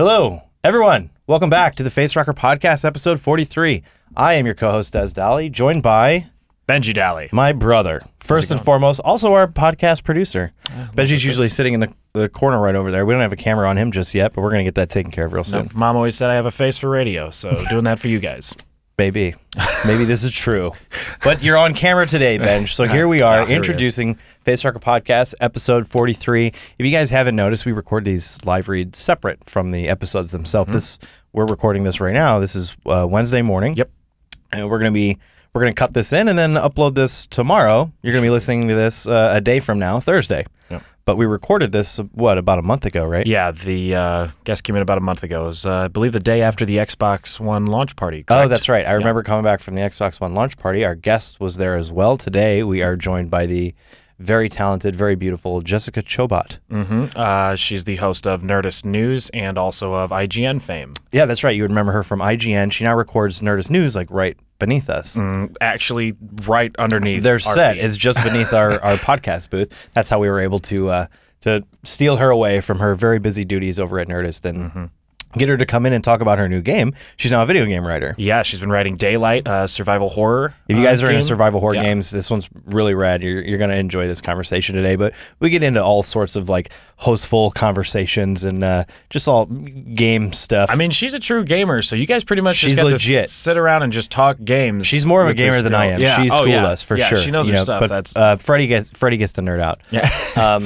Hello, everyone. Welcome back to the Facerocker Podcast, episode 43. I am your co-host, Dolly, joined by Benji Dolly, my brother. First and foremost, also our podcast producer. Benji's usually sitting in the corner right over there. We don't have a camera on him just yet, but we're going to get that taken care of real soon. Mom always said I have a face for radio, so doing that for you guys. Maybe this is true. But you're on camera today, Benj. So here we are introducing Facerocker Podcast, episode 43. If you guys haven't noticed, we record these live reads separate from the episodes themselves. We're recording this right now. This is Wednesday morning. Yep. And we're gonna cut this in and then upload this tomorrow. You're gonna be listening to this a day from now, Thursday. Yep. But we recorded this, about a month ago, right? Yeah, the guest came in about a month ago. It was, I believe, the day after the Xbox One launch party, correct? Oh, that's right. I remember coming back from the Xbox One launch party. Our guest was there as well. Today, we are joined by the very talented, very beautiful Jessica Chobot. She's the host of Nerdist News and also of IGN fame. Yeah, that's right. You would remember her from IGN. She now records Nerdist News, like, right beneath us. Actually, right underneath their our set feet. is just beneath our podcast booth. That's how we were able to steal her away from her very busy duties over at Nerdist and get her to come in and talk about her new game. She's now a video game writer. Yeah, she's been writing Daylight, survival horror. If you guys are into survival horror Yeah. games, this one's really rad. You're going to enjoy this conversation today. But we get into all sorts of like hostful conversations and just all game stuff. I mean, she's a true gamer, so you guys pretty much She's just get legit. to sit around and just talk games. She's more of a with gamer this than girl. I am. Yeah. She's schooled us for sure. She knows her stuff. But That's Freddie gets to nerd out. yeah.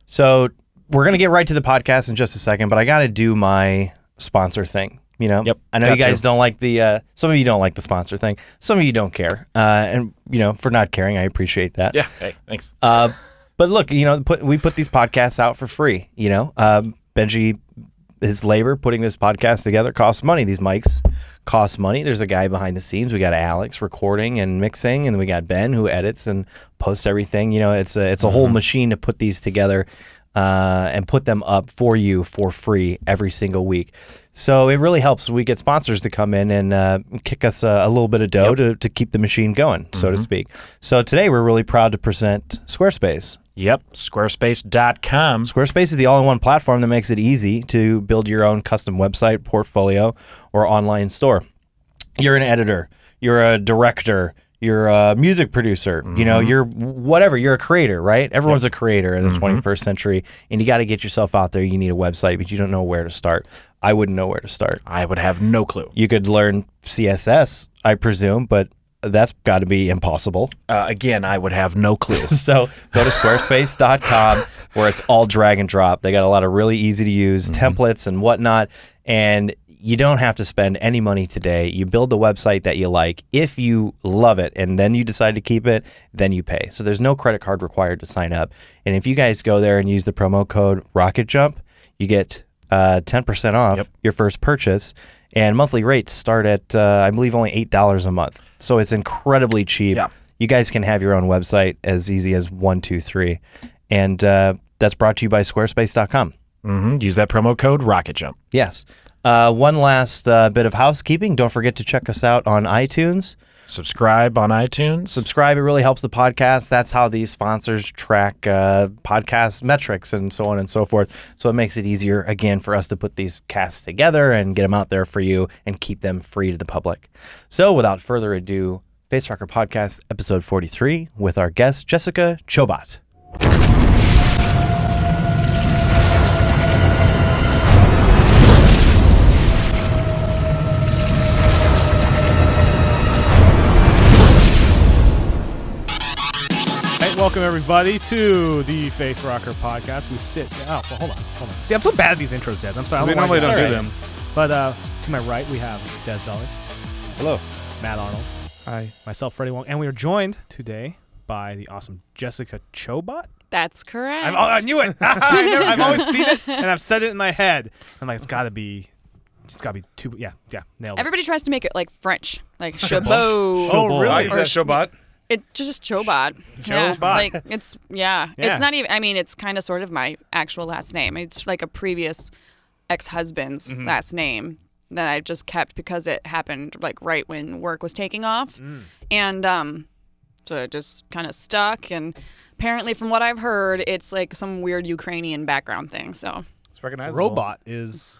So we're going to get right to the podcast in just a second, but I got to do my sponsor thing. Yep. I know you guys don't like the, some of you don't like the sponsor thing. Some of you don't care. And, for not caring, I appreciate that. Yeah. Hey, thanks. But look, we put these podcasts out for free, Benji, his labor putting this podcast together costs money. These mics cost money. There's a guy behind the scenes. We got Alex recording and mixing, and we got Ben who edits and posts everything. It's a whole machine to put these together and put them up for you for free every single week. So it really helps when we get sponsors to come in and kick us a little bit of dough to keep the machine going, so to speak. So today we're really proud to present Squarespace. Yep, squarespace.com. Squarespace is the all-in-one platform that makes it easy to build your own custom website, portfolio, or online store. You're an editor, you're a director, you're a music producer, you're whatever, you're a creator, right? Everyone's a creator in the 21st century, and you got to get yourself out there. You need a website, but you don't know where to start. I wouldn't know where to start. I would have no clue. You could learn CSS, I presume, but that's got to be impossible. Again, I would have no clue. So go to squarespace.com where it's all drag and drop. They got a lot of really easy to use templates and whatnot, and you don't have to spend any money today. You build the website that you like. If you love it and then you decide to keep it, then you pay. So there's no credit card required to sign up. And if you guys go there and use the promo code RocketJump, you get 10% off your first purchase. And monthly rates start at, I believe, only $8 a month. So it's incredibly cheap. Yeah. You guys can have your own website as easy as 1, 2, 3. And that's brought to you by squarespace.com. Use that promo code RocketJump. Yes. One last bit of housekeeping. Don't forget to check us out on iTunes. Subscribe on iTunes. Subscribe. It really helps the podcast. That's how these sponsors track podcast metrics and so on and so forth. So it makes it easier, again, for us to put these casts together and get them out there for you and keep them free to the public. So without further ado, Facerocker Podcast, episode 43, with our guest, Jessica Chobot. Welcome everybody to the Facerocker Podcast. We sit. Oh, well, hold on. See, I'm so bad at these intros, Des. I'm sorry. We normally don't do them. But to my right, we have Des Dolly. Hello. Matt Arnold. Hi. Myself, Freddie Wong, and we are joined today by the awesome Jessica Chobot. That's correct. I knew it. I've always seen it, and I've said it in my head. I'm like, it's got to be too. Yeah, nailed it. Everybody tries to make it like French, like Chobot. Oh, really? Is that Chobot? It's just Chobot. Chobot. Like it's It's not even. I mean, it's kind of sort of my actual last name. It's like a previous ex-husband's last name that I just kept because it happened like right when work was taking off, and so it just kind of stuck. And apparently, from what I've heard, it's like some weird Ukrainian background thing. So. recognizable. Robot is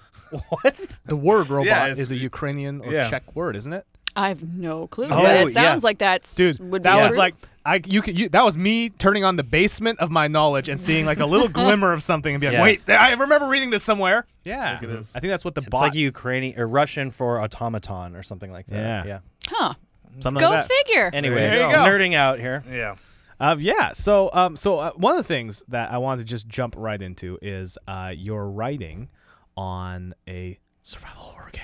What? the word robot Yeah, is a Ukrainian or Czech word, isn't it? I have no clue. Oh, but it yeah. sounds like that's Dude, would that be was true. like that was me turning on the basement of my knowledge and seeing like a little glimmer of something and be like, Yeah. wait, I remember reading this somewhere. Yeah, Look at this. I think that's what the It's bot. like Ukrainian or Russian for automaton or something like that. Yeah. Yeah. huh? something Go like that. figure. Anyway, There you go. nerding out here. Yeah. Yeah. So one of the things that I wanted to just jump right into is your writing on a survival horror game.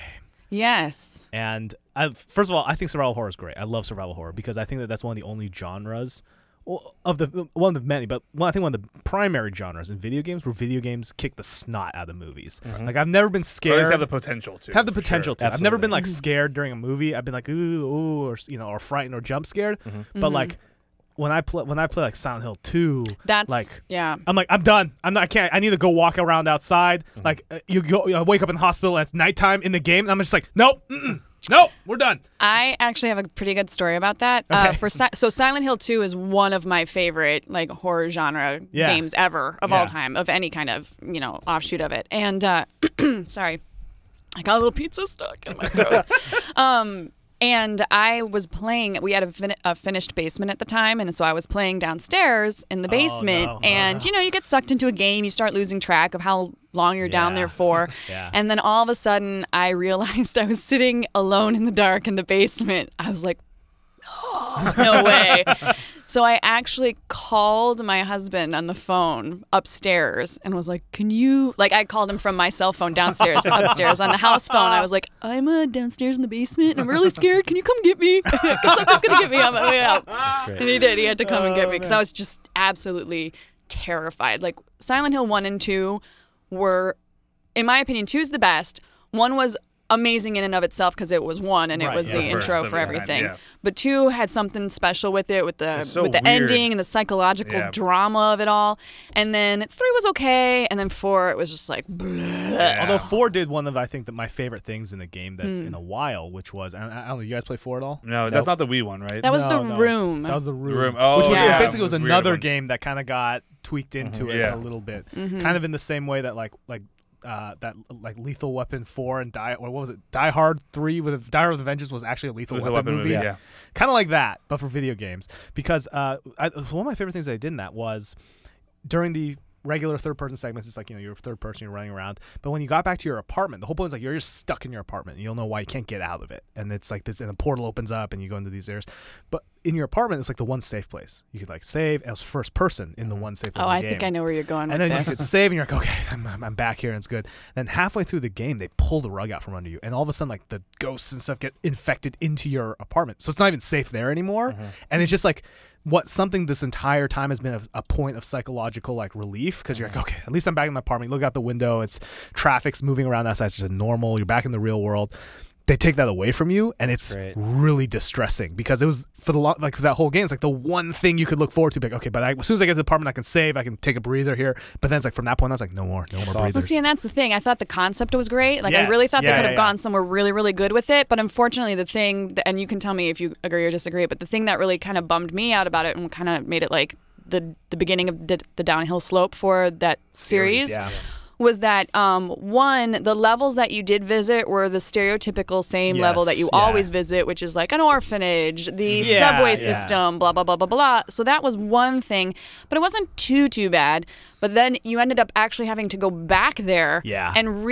Yes. And first of all, I think survival horror is great. I love survival horror because I think that that's one of the only genres of the one of the many, but I think one of the primary genres in video games where video games kick the snot out of movies. Like I've never been Or at scared. least have the potential to. Have the for potential sure. to. I've never been like scared during a movie. I've been like ooh, or or frightened or jump scared. But like when I play like Silent Hill 2, That's like yeah. I'm like I'm done. I can't. I need to go walk around outside. Like you wake up in the hospital and it's nighttime in the game. And I'm just like nope, nope, we're done. I actually have a pretty good story about that. Okay. So Silent Hill 2 is one of my favorite like horror genre Yeah. games ever of Yeah. all time, of any kind of offshoot of it. And sorry, I got a little pizza stuck in my throat. And I was playing. We had a finished basement at the time, and so I was playing downstairs in the basement. no. And you get sucked into a game. You start losing track of how long you're down Yeah. there for. Yeah. And then all of a sudden, I realized I was sitting alone in the dark in the basement. I was like, no way. So I actually called my husband on the phone upstairs and was like, can you, like I called him from my cell phone downstairs, upstairs on the house phone. I was like, I'm downstairs in the basement and I'm really scared. Can you come get me? Because something's going to get me on my way out. That's great. And he did. He had to come and get me because I was just absolutely terrified. Like Silent Hill 1 and 2 were, in my opinion, 2 is the best. 1 was amazing in and of itself because it was 1 and it Right, was yeah. the The intro first for of its kind, everything. yeah. But 2 had something special with it, with the It's so with the weird. ending and the psychological Yeah. drama of it all. And then 3 was okay, and then 4 it was just like bleh. Although 4 did one of I think my favorite things in the game that's in a while, which was I don't know. You guys play 4 at all? No, that's not the Wii one, right? That was No, the no. room. That was the room. Room. Oh, which was yeah. basically was It was another weird. game that kind of got tweaked into it Yeah. a little bit, Mm-hmm. kind of in the same way that like Lethal Weapon 4 and what was it? Die Hard 3 with Die Hard with a Vengeance was actually a Lethal Weapon movie. yeah. Kind of like that, but for video games. Because one of my favorite things that I did in that was during the regular third-person segments, it's like, you're third person, you're running around. But when you got back to your apartment, the whole point is like you're just stuck in your apartment. And you'll know why you can't get out of it. And it's like this, and the portal opens up and you go into these areas. But in your apartment, it's like the one safe place. You could like save as first person in the one safe place. Oh, in the I game. think I know where you're going And with then you this. could save, and you're like, okay, I'm back here, and it's good. Then halfway through the game, they pull the rug out from under you, and all of a sudden, like the ghosts and stuff get infected into your apartment, so it's not even safe there anymore. And it's just like something this entire time has been a point of psychological like relief because you're like, okay, at least I'm back in my apartment. You look out the window, it's traffic's moving around outside, it's just normal. You're back in the real world. They take that away from you, and it's Great. really distressing because it was for for that whole game. It's like the one thing you could look forward to. Be like, okay, but as soon as I get to the apartment, I can save. I can take a breather here. But then it's like from that point, I was like, no more breathers. Well, see, and that's the thing. I thought the concept was great. Like, I Yes. really thought Yeah, they could yeah, have yeah. gone somewhere really, really good with it. But unfortunately, the thing, and you can tell me if you agree or disagree, but the thing that really kind of bummed me out about it and kind of made it like the beginning of the downhill slope for that series yeah. was that one, the levels that you did visit were the stereotypical same level that you Yes, yeah. always visit, which is like an orphanage, the Yeah, subway yeah. system, blah blah blah blah blah. So that was one thing, but it wasn't too bad. But then you ended up actually having to go back there Yeah. and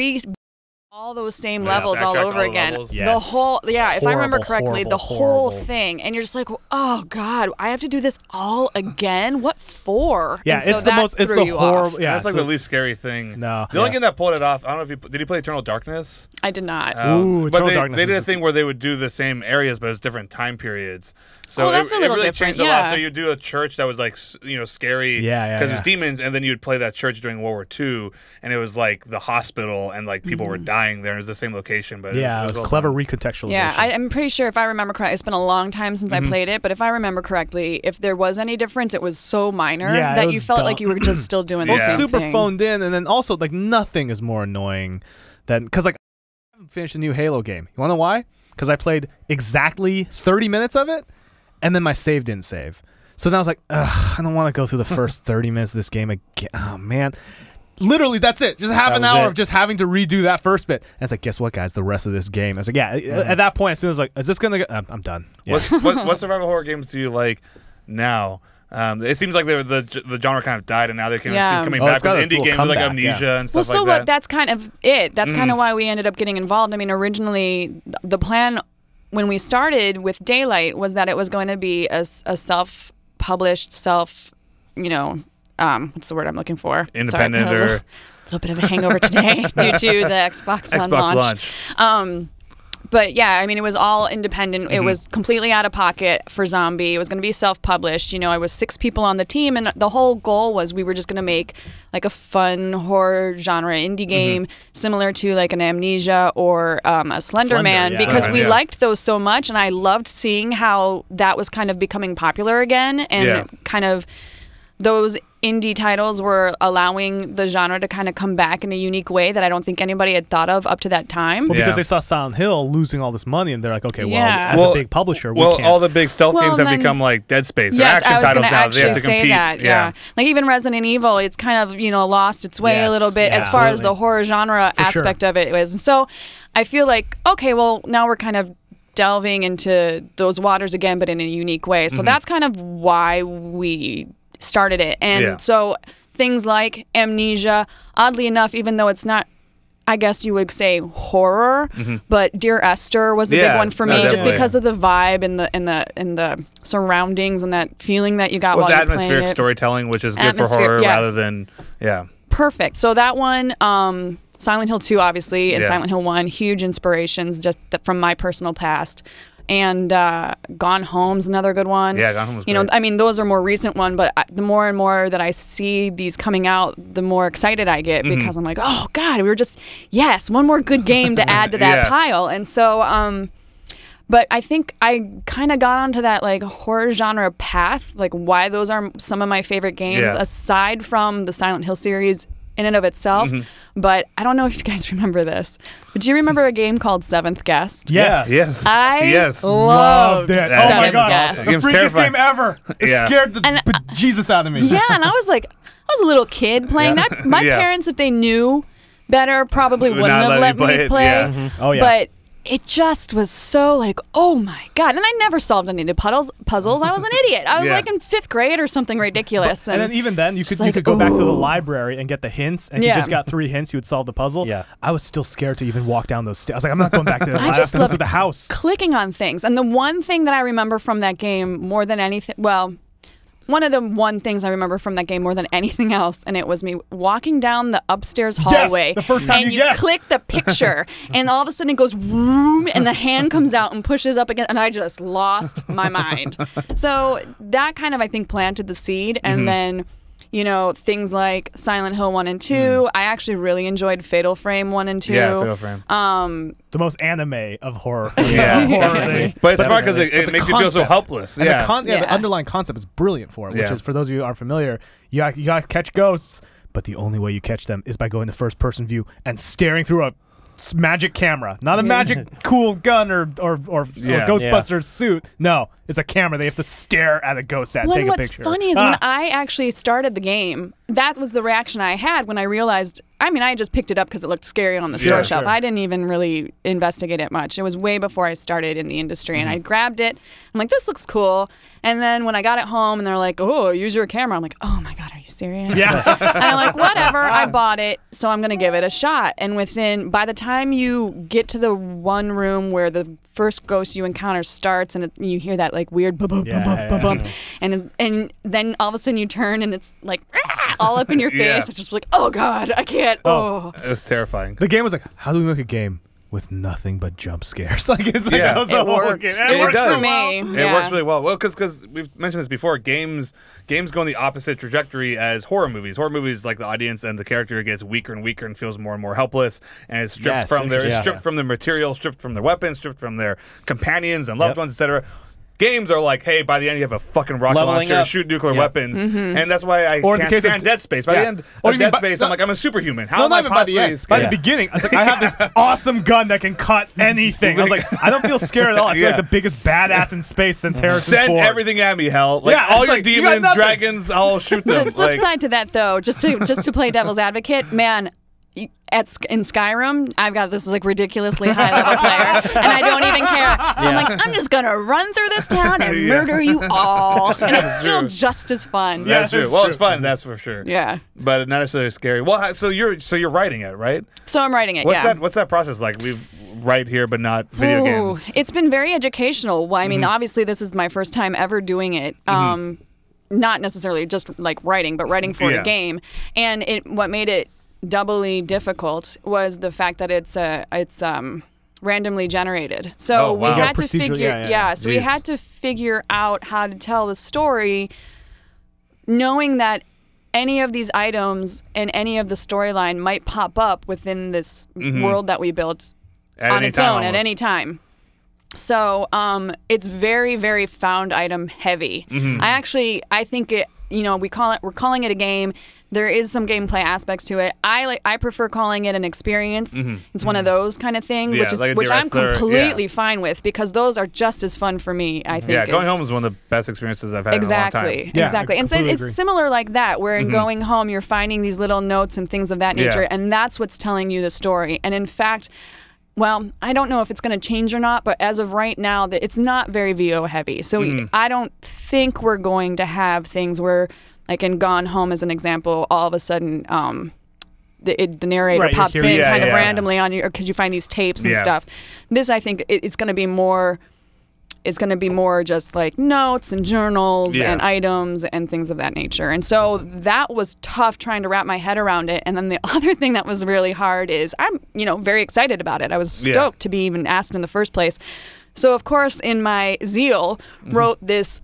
all those same Yeah, levels all backtrack over all the again. levels. The Yes. whole, if I remember Horrible, correctly, the horrible, whole horrible. thing, and you're just like, oh god, I have to do this all again. What for? Yeah, and so it's the that most. It's threw the you horrible. off. Yeah, That's like so- the least scary thing. No, The only yeah. game that pulled it off, I don't know if did you play Eternal Darkness? I did not. Ooh, but Eternal they, Darkness they did is- a thing where they would do the same areas, but it's different time periods. So Oh, that's a it little really different, changed a lot. yeah. So you do a church that was like scary, Yeah, because it yeah. was demons, and then you'd play that church during World War II, and it was like the hospital, and like people were dying there. It was the same location, but Yeah, it was well clever done. recontextualization. Yeah, I'm pretty sure if I remember correctly, it's been a long time since I played it, but if I remember correctly, if there was any difference, it was so minor Yeah, it that you was felt dumb. like you were just still doing Yeah. the same super thing. phoned in, and then also like nothing is more annoying than because like I haven't finished a new Halo game. You want to know why? Because I played exactly 30 minutes of it, and then my save didn't save. So then I was like, ugh, I don't want to go through the first 30 minutes of this game again. Oh man. literally, that's it. Just half That an was hour it. of just having to redo that first bit. And it's like, guess what, guys? The rest of this game. I was like, yeah. At that point, as soon as like, is this gonna? I'm done. Yeah. What survival horror games do you like now? It seems like the genre kind of died, and now they're coming back it's got with a indie full games like comeback, Amnesia and stuff so like that. that's kind of it. That's kind of why we ended up getting involved. I mean, originally the plan when we started with Daylight was that it was going to be a self-published, what's the word I'm looking for? Independent. Sorry, or a little bit of a hangover today due to the Xbox One launch. But yeah, I mean, it was all independent. It was completely out of pocket for Zombie. It was going to be self-published. I was 6 people on the team, and the whole goal was we were just going to make like a fun horror genre indie game similar to like an Amnesia or a Slender Man, because we liked those so much, and I loved seeing how that was kind of becoming popular again, and kind of those indie titles were allowing the genre to kind of come back in a unique way that I don't think anybody had thought of up to that time. Well, because they saw Silent Hill losing all this money, and they're like, okay, as a big publisher, we can't. All the big stealth games have become like Dead Space. Yes, action I was titles going to now. actually They have to say compete. that. Yeah. Like even Resident Evil, it's kind of lost its way a little bit as far as the horror genre aspect of it was. And so I feel like, okay, well now we're kind of delving into those waters again, but in a unique way. So that's kind of why we started it. And so things like Amnesia, oddly enough, even though it's not, I guess you would say horror, but Dear Esther was a big one for me, just because of the vibe and the surroundings and that feeling that you got while you're playing it. Atmospheric storytelling, which is good for horror rather than Perfect. So that one, Silent Hill 2, obviously, and Silent Hill 1, huge inspirations just from my personal past. And Gone Home's another good one. Yeah, Gone Home was great. I mean, those are more recent one, but the more and more that I see these coming out, the more excited I get because I'm like, oh God, we were just one more good game to add to that pile. And so, but I think I kind of got onto that like horror genre path, like why those are some of my favorite games aside from the Silent Hill series in and of itself. But I don't know if you guys remember this. But do you remember a game called Seventh Guest? Yes. I loved it. Seventh Oh my God. Guest. The freakiest game ever. It scared the Jesus out of me. Yeah, and I was a little kid playing that. My parents, if they knew better, probably wouldn't have let me play. Oh yeah. But it just was so like, oh my God. And I never solved any of the puzzles. I was an idiot. I was like in 5th grade or something ridiculous. And then even then, you could go back to the library and get the hints, and if you just got 3 hints, you would solve the puzzle. Yeah. I was still scared to even walk down those stairs. I was like, I'm not going back to the library. I just love the house. Clicking on things. And the one thing that I remember from that game more than anything, one of the things I remember from that game more than anything else, and it was me walking down the upstairs hallway. The first time and you click the picture, and all of a sudden it goes vroom, and the hand comes out and pushes up again, and I just lost my mind. So that kind of, I think, planted the seed, and then things like Silent Hill 1 and 2. I actually really enjoyed Fatal Frame 1 and 2. Yeah, Fatal Frame. The most anime of horror. Yeah. But it's smart because it makes you feel so helpless. And the underlying concept is brilliant for it, which is, for those of you who aren't familiar, you got to catch ghosts, but the only way you catch them is by going to first-person view and staring through a magic camera, not a magic cool gun or Ghostbusters suit. No, it's a camera. They have to stare at a ghost and take a picture. What's funny is when I actually started the game, that was the reaction I had when I realized. I mean, I just picked it up because it looked scary on the store shelf. I didn't even really investigate it much. It was way before I started in the industry, and I grabbed it. I'm like, this looks cool. And then when I got it home, and they're like, oh, use your camera. I'm like, oh my God, are you serious? Yeah. And I'm like, whatever. I bought it, so I'm gonna give it a shot. And by the time you get to the one room where the first ghost you encounter starts, and you hear that like weird bum, and then all of a sudden you turn and it's like all up in your face. It's just like, oh God, I can't. Oh, it was terrifying. The game was like, how do we make a game with nothing but jump scares? Like, it's like that was the it whole worked. game. It worked for me. It works really well. Well, because we've mentioned this before. Games go in the opposite trajectory as horror movies. Horror movies, like the audience and the character gets weaker and weaker and feels more and more helpless, and it's stripped from their material, stripped from their weapons, stripped from their companions and loved ones, etc. Games are like, hey, by the end you have a fucking rocket Leveling launcher, up. shoot nuclear weapons, and that's why I can't stand Dead Space. By the end of Dead Space, I'm like, I'm a superhuman. How am I possibly scared? By the beginning, I was like, I have this awesome gun that can cut anything. I was like, I don't feel scared at all. I feel like the biggest badass in space since Harrison Send Ford. everything at me, hell. Like all your demons, dragons, I'll shoot them. The flip side to that, though, just to play devil's advocate, man. In Skyrim, I've got this like ridiculously high level player, and I don't even care. So I'm like, I'm just gonna run through this town and murder you all, and it's still just as fun. Yeah, that's true. Well, it's fun, that's for sure. Yeah, but not necessarily scary. Well, so you're writing it, right? So I'm writing it. What's that process like? We've write here, but not video games. It's been very educational. Well, I mean, obviously, this is my first time ever doing it. Not necessarily just like writing, but writing for the game. And what made it doubly difficult was the fact that it's randomly generated. So we had to figure we had to figure out how to tell the story, knowing that any of these items and any of the storyline might pop up within this world that we built on its own at any time. So it's very, very found item heavy. I think it. We're calling it a game. There is some gameplay aspects to it. I prefer calling it an experience. It's one of those kind of things, which I'm completely fine with, because those are just as fun for me. I think. Yeah, going home is one of the best experiences I've had in a long time. Exactly. And so it's similar like that, where in going home you're finding these little notes and things of that nature, and that's what's telling you the story. And in fact, well, I don't know if it's going to change or not, but as of right now, it's not very VO heavy. So I don't think we're going to have things where, like in Gone Home as an example, all of a sudden the narrator pops in randomly on you, because you find these tapes and stuff. This, I think, it's going to be more. It's going to be more just like notes and journals and items and things of that nature. And so that was tough trying to wrap my head around it. And then the other thing that was really hard is I'm, very excited about it. I was stoked to be even asked in the first place. So, of course, in my zeal, wrote this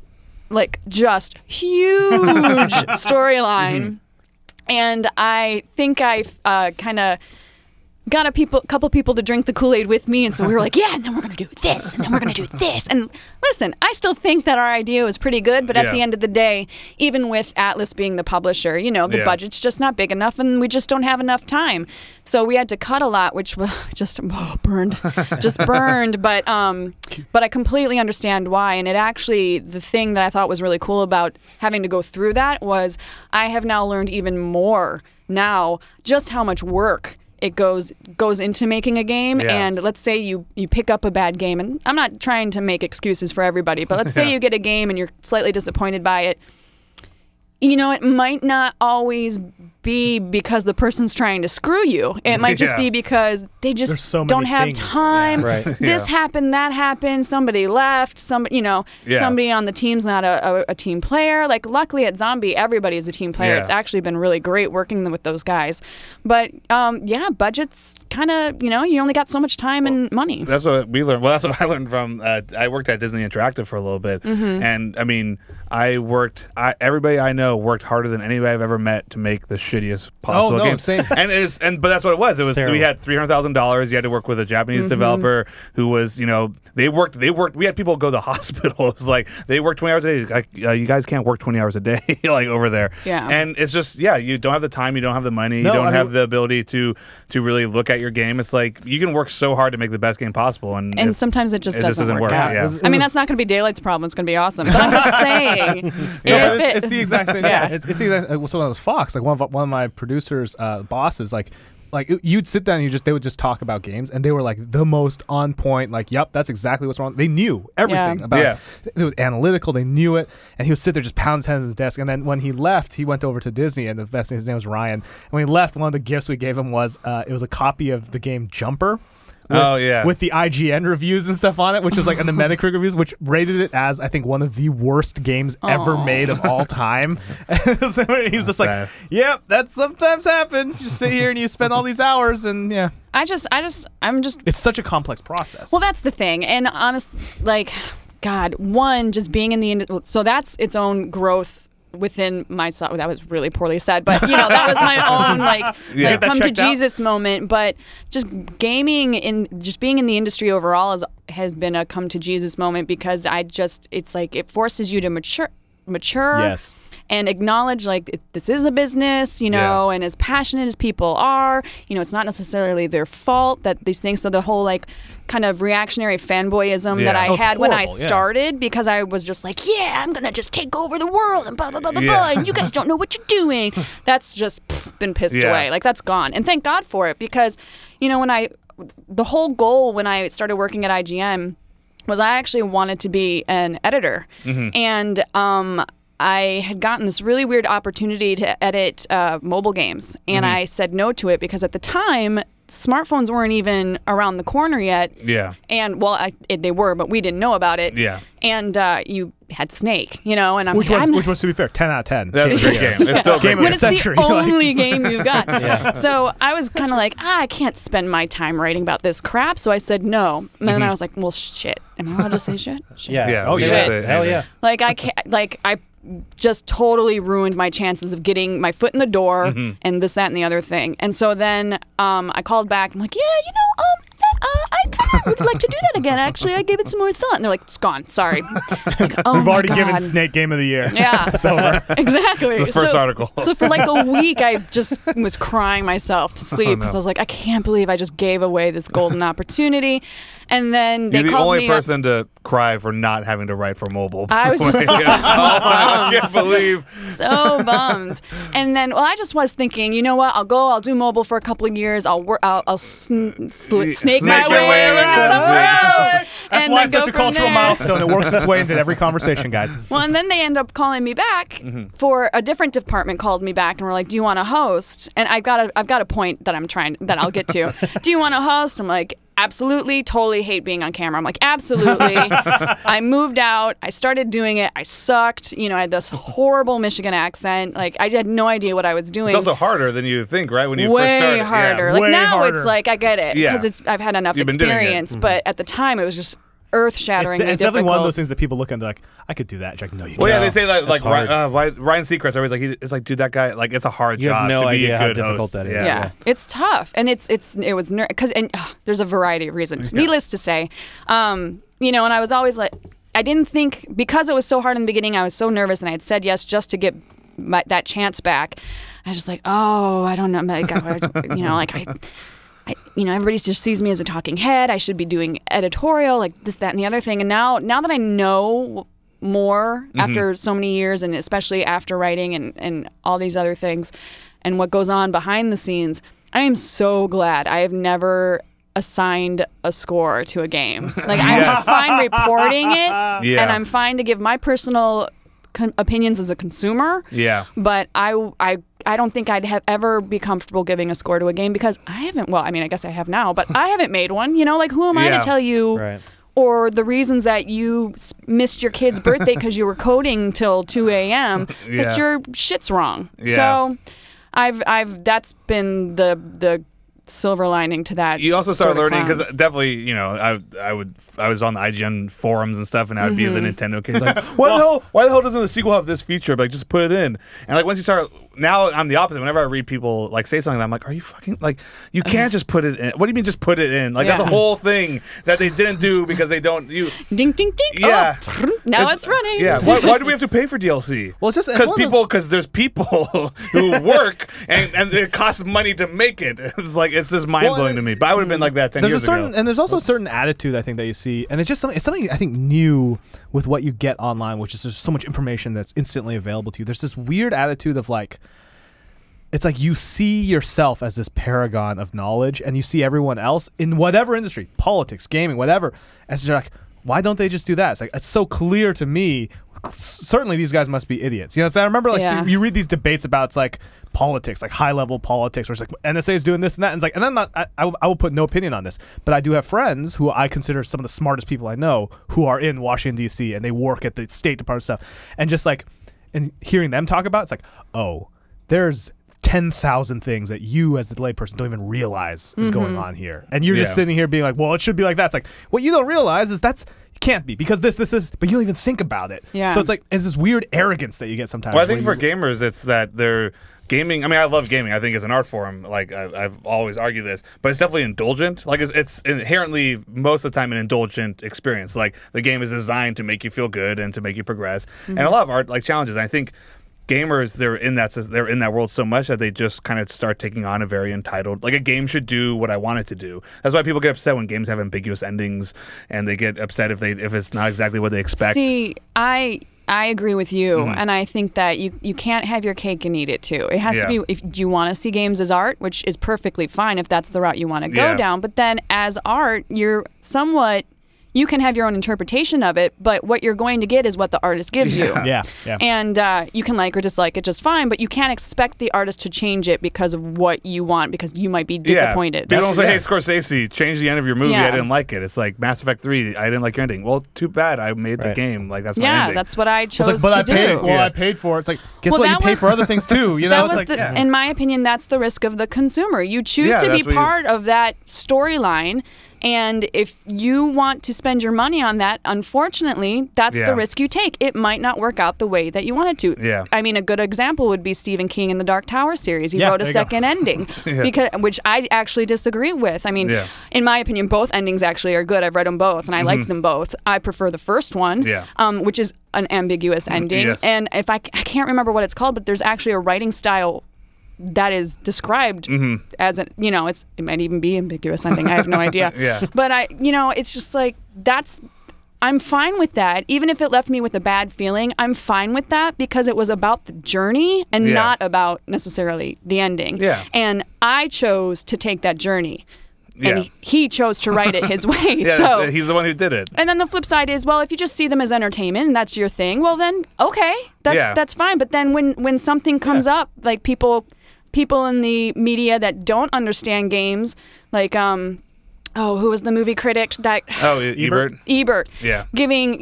like just huge storyline. And I think I kind of got a couple people to drink the Kool-Aid with me, and so we were like, and then we're going to do this, and then we're going to do this. And listen, I still think that our idea was pretty good, but at the end of the day, even with Atlas being the publisher, the budget's just not big enough, and we just don't have enough time. So we had to cut a lot, which just burned. But I completely understand why. And it actually, the thing that I thought was really cool about having to go through that was I have now learned even more now just how much work it goes into making a game. And let's say you pick up a bad game, and I'm not trying to make excuses for everybody, but let's say you get a game and you're slightly disappointed by it. It might not always be because the person's trying to screw you. It might just be because they just don't have time. This happened, that happened, somebody left, somebody on the team's not a team player. Like, luckily at Zombie, everybody is a team player. It's actually been really great working with those guys. But budget's kind of, you only got so much time and money. That's what we learned. Well, that's what I learned from, I worked at Disney Interactive for a little bit. And I mean, everybody I know worked harder than anybody I've ever met to make the shittiest possible game. Same. But that's what it was. We had $300,000. You had to work with a Japanese developer who was, they worked. We had people go to the hospital. It was like they worked 20 hours a day. Like, you guys can't work 20 hours a day, like over there. And it's just, you don't have the time, you don't have the money, you don't have the ability to really look at your game. It's like you can work so hard to make the best game possible, and sometimes it just doesn't work out. I mean, that's not going to be Daylight's problem. It's going to be awesome. But I'm just saying, it's the exact same. It's the exact. So when it was Fox, like one of my producers' bosses, like you'd sit down and they would just talk about games, and they were like the most on point. Like, yep, that's exactly what's wrong. They knew everything about it. They were analytical. They knew it, and he would sit there just pound his head on his desk. And then when he left, he went over to Disney, and his name was Ryan. And when he left, one of the gifts we gave him was it was a copy of the game Jumper. With the IGN reviews and stuff on it, which was like, and the Metacritic reviews, which rated it as, I think, one of the worst games ever made of all time. So he was just like, yep, that sometimes happens. You sit here and you spend all these hours, and I'm just it's such a complex process. Well, that's the thing. And honestly, like, God, just being in the industry, so that's its own growth within myself. That was really poorly said, but that was my own like come to Jesus moment. But just gaming just being in the industry overall has been a come to Jesus moment, because it's like it forces you to mature. Yes. And acknowledge this is a business, and as passionate as people are, it's not necessarily their fault that these things. So the whole kind of reactionary fanboyism that I had when I started, because I was just like, I'm gonna just take over the world and blah blah blah blah blah, and you guys don't know what you're doing. That's just been pissed away. That's gone, and thank God for it, because the whole goal when I started working at IGN was I actually wanted to be an editor, and I had gotten this really weird opportunity to edit mobile games, and I said no to it because at the time, smartphones weren't even around the corner yet. Yeah. And, they were, but we didn't know about it. Yeah. And you had Snake, and I'm which was, to be fair, 10 out of 10. That's a great game. It's still a game great of the century. It's the only game you got. So I was kind of like, I can't spend my time writing about this crap. So I said no. And then I was like, well, shit. Am I allowed to say shit? Yeah. Oh, shit. Hell yeah. I can't, I just totally ruined my chances of getting my foot in the door and this, that, and the other thing. And so then I called back. I'm like, I kind of would like to do that again. Actually, I gave it some more thought. And they're like, it's gone. Sorry. We've already given Snake Game of the Year. Yeah. It's over. Exactly. It's the first article. So for a week, I just was crying myself to sleep because I was like, I can't believe I just gave away this golden opportunity. And then they You're the called only me person to cry for not having to write for mobile. I was just I can't believe. so bummed. And then, I just was thinking, you know what? I'll do mobile for a couple of years. I'll snake my way into somewhere else. That's why it's such a cultural milestone. It works its way into every conversation, guys. Well, and then they end up calling me back for a different department. Called me back and were like, "Do you want to host?" And I've got a point that I'll get to. Do you want to host? I'm like, absolutely, totally hate being on camera. I'm like, absolutely. I moved out. I started doing it. I sucked. I had this horrible Michigan accent. I had no idea what I was doing. It's also harder than you think, right? When you way first started. harder. Yeah. Way now harder. it's I get it because I've had enough You've been doing it. experience. But at the time, it was just earth-shatteringly It's difficult. definitely one of those things that people look at and they're like, I could do that. It's like, no, you can't. Well, yeah, they say hard. Ryan Seacrest always it's like, dude, that guy, it's a hard You job have no to be idea a how good difficult host. that is. Yeah, it's tough, and it was because there's a variety of reasons. Needless to say, and I was always like, I didn't think, because it was so hard in the beginning, I was so nervous, and I had said yes just to get that chance back. I was just like, I don't know, everybody just sees me as a talking head. I should be doing editorial, this, that, and the other thing. And now that I know more after so many years, and especially after writing and all these other things and what goes on behind the scenes, I am so glad I have never assigned a score to a game. I'm fine reporting it, and I'm fine to give my personal opinions as a consumer. Yeah. But I don't think I'd ever be comfortable giving a score to a game because I haven't. Well, I mean, I guess I have now, but I haven't made one. Who am I to tell you? Right. Or the reasons that you missed your kid's birthday because you were coding till 2 a.m. that your shit's wrong. Yeah. So, that's been the silver lining to that. You also started sort of learning, clown. because definitely, I was on the IGN forums and stuff, and I would be in the Nintendo case like, why the hell doesn't the sequel have this feature? But just put it in. And once you start, now I'm the opposite. Whenever I read people say something, I'm like, are you fucking you can't just put it in? What do you mean just put it in? That's a whole thing that they didn't do because they don't. Ding ding ding. Yeah. Oh, now it's running. Yeah. Why do we have to pay for DLC? Well, it's just because there's people who work and it costs money to make it. It's just mind blowing to me. But I would have been like that 10 years ago. And there's also a certain attitude I think that you see, and it's just something I think new with what you get online, which is there's so much information that's instantly available to you. There's this weird attitude of it's like you see yourself as this paragon of knowledge, and you see everyone else in whatever industry, politics, gaming, whatever, as you're like, why don't they just do that? It's so clear to me. Certainly, these guys must be idiots. So I remember you read these debates about politics, high level politics, where it's NSA is doing this and that, and and I'm not. I will put no opinion on this, but I do have friends who I consider some of the smartest people I know who are in Washington D.C. and they work at the State Department stuff, and and hearing them talk about it, it's there's 10,000 things that you as the layperson don't even realize is going on here. And you're just sitting here being like, well, it should be like that. It's like, what you don't realize is it can't be because this, but you don't even think about it. Yeah. So it's like, it's this weird arrogance that you get sometimes. Well, I think for gamers, it's that they're gaming. I mean, I love gaming. I think it's an art form. Like I've always argued this, but it's definitely indulgent. Like it's inherently most of the time an indulgent experience. Like the game is designed to make you feel good and to make you progress. And a lot of art like challenges. I think gamers, they're in that world so much that they just kind of start taking on a very entitled, like a game should do what I want it to do. That's why people get upset when games have ambiguous endings, and they get upset if it's not exactly what they expect. See, I agree with you, and I think that you can't have your cake and eat it too. It has to be, if you want to see games as art, which is perfectly fine if that's the route you want to go down, but then as art, you can have your own interpretation of it, but what you're going to get is what the artist gives you. Yeah. And you can like or dislike it just fine, but you can't expect the artist to change it because of what you want, because you might be disappointed. People don't say, hey, Scorsese, change the end of your movie. I didn't like it. It's like Mass Effect 3, I didn't like your ending. Well, too bad. I made the game. Like, that's my ending. Yeah, that's what I chose to do. I paid for it. It's like, guess what? You pay for other things too. You know, in my opinion, that's the risk of the consumer. You choose to be part of that storyline. And if you want to spend your money on that, unfortunately, that's the risk you take. It might not work out the way that you want it to. Yeah. I mean, a good example would be Stephen King in the Dark Tower series. He wrote a second ending, which I actually disagree with. I mean, in my opinion, both endings actually are good. I've read them both, and I like them both. I prefer the first one, which is an ambiguous ending. Yes. And if I can't remember what it's called, but there's actually a writing style that is described as it might even be ambiguous ending. I have no idea. But it's just like I'm fine with that. Even if it left me with a bad feeling, I'm fine with that because it was about the journey and not about necessarily the ending. And I chose to take that journey. And he chose to write it his way. So he's the one who did it. And then the flip side is, well, if you just see them as entertainment and that's your thing, well then, okay, that's fine. But then when something comes up, like people in the media that don't understand games, like who was the movie critic that? Oh, Ebert. Yeah. Giving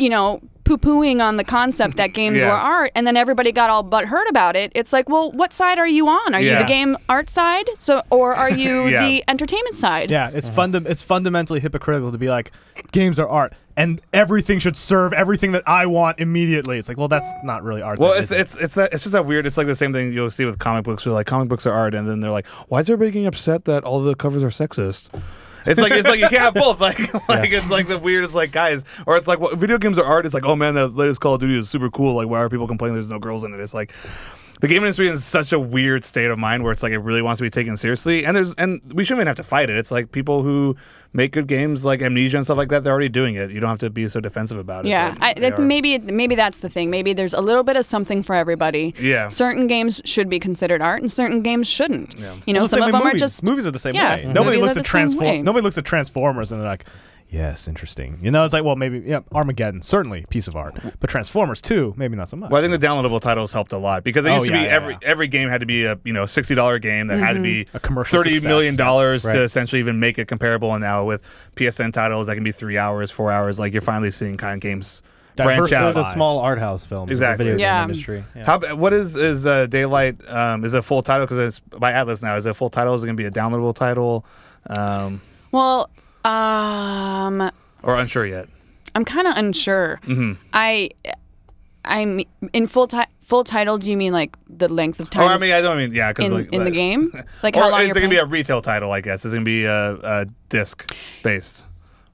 poo-pooing on the concept that games were art, and then everybody got all butthurt about it. It's like, well, what side are you on? Are you the game art side, or are you the entertainment side? Yeah, it's fundamentally hypocritical to be like, games are art, and everything should serve everything that I want immediately. It's like, well, that's not really art. Well, it's just that weird. It's like the same thing you'll see with comic books. Where like comic books are art, and then they're like, why is everybody getting upset that all the covers are sexist? It's like you can't have both. It's like the weirdest guys, or it's like video games are art. It's like, oh man, that latest Call of Duty is super cool. Like, why are people complaining there's no girls in it? It's like the game industry is in such a weird state of mind where it's like it really wants to be taken seriously, and we shouldn't even have to fight it. It's like people who make good games like Amnesia and stuff like that, they're already doing it. You don't have to be so defensive about it. Yeah, maybe that's the thing. Maybe there's a little bit of something for everybody. Yeah. Certain games should be considered art, and certain games shouldn't. Yeah. Some of them are just movies are the same way. Nobody looks at Transformers and they're like, yes, interesting. It's like, well, maybe Armageddon, certainly piece of art, but Transformers 2, maybe not so much. Well, I think the downloadable titles helped a lot because it used to be every game had to be a $60 game that had to be a commercial $30 million to essentially even make it comparable. And now with PSN titles that can be 3 hours, 4 hours, like you're finally seeing kind of games branch out. The small art house films, exactly. The video game industry. Yeah. What is Daylight? Is it a full title? Because it's by Atlas now. Is it a full title? Is it going to be a downloadable title? Or unsure yet? I'm kind of unsure. I'm in full title. Do you mean like the length of time? Or I don't mean in the game. Like or how long is you're it going to be a retail title? I guess is it going to be a disc based?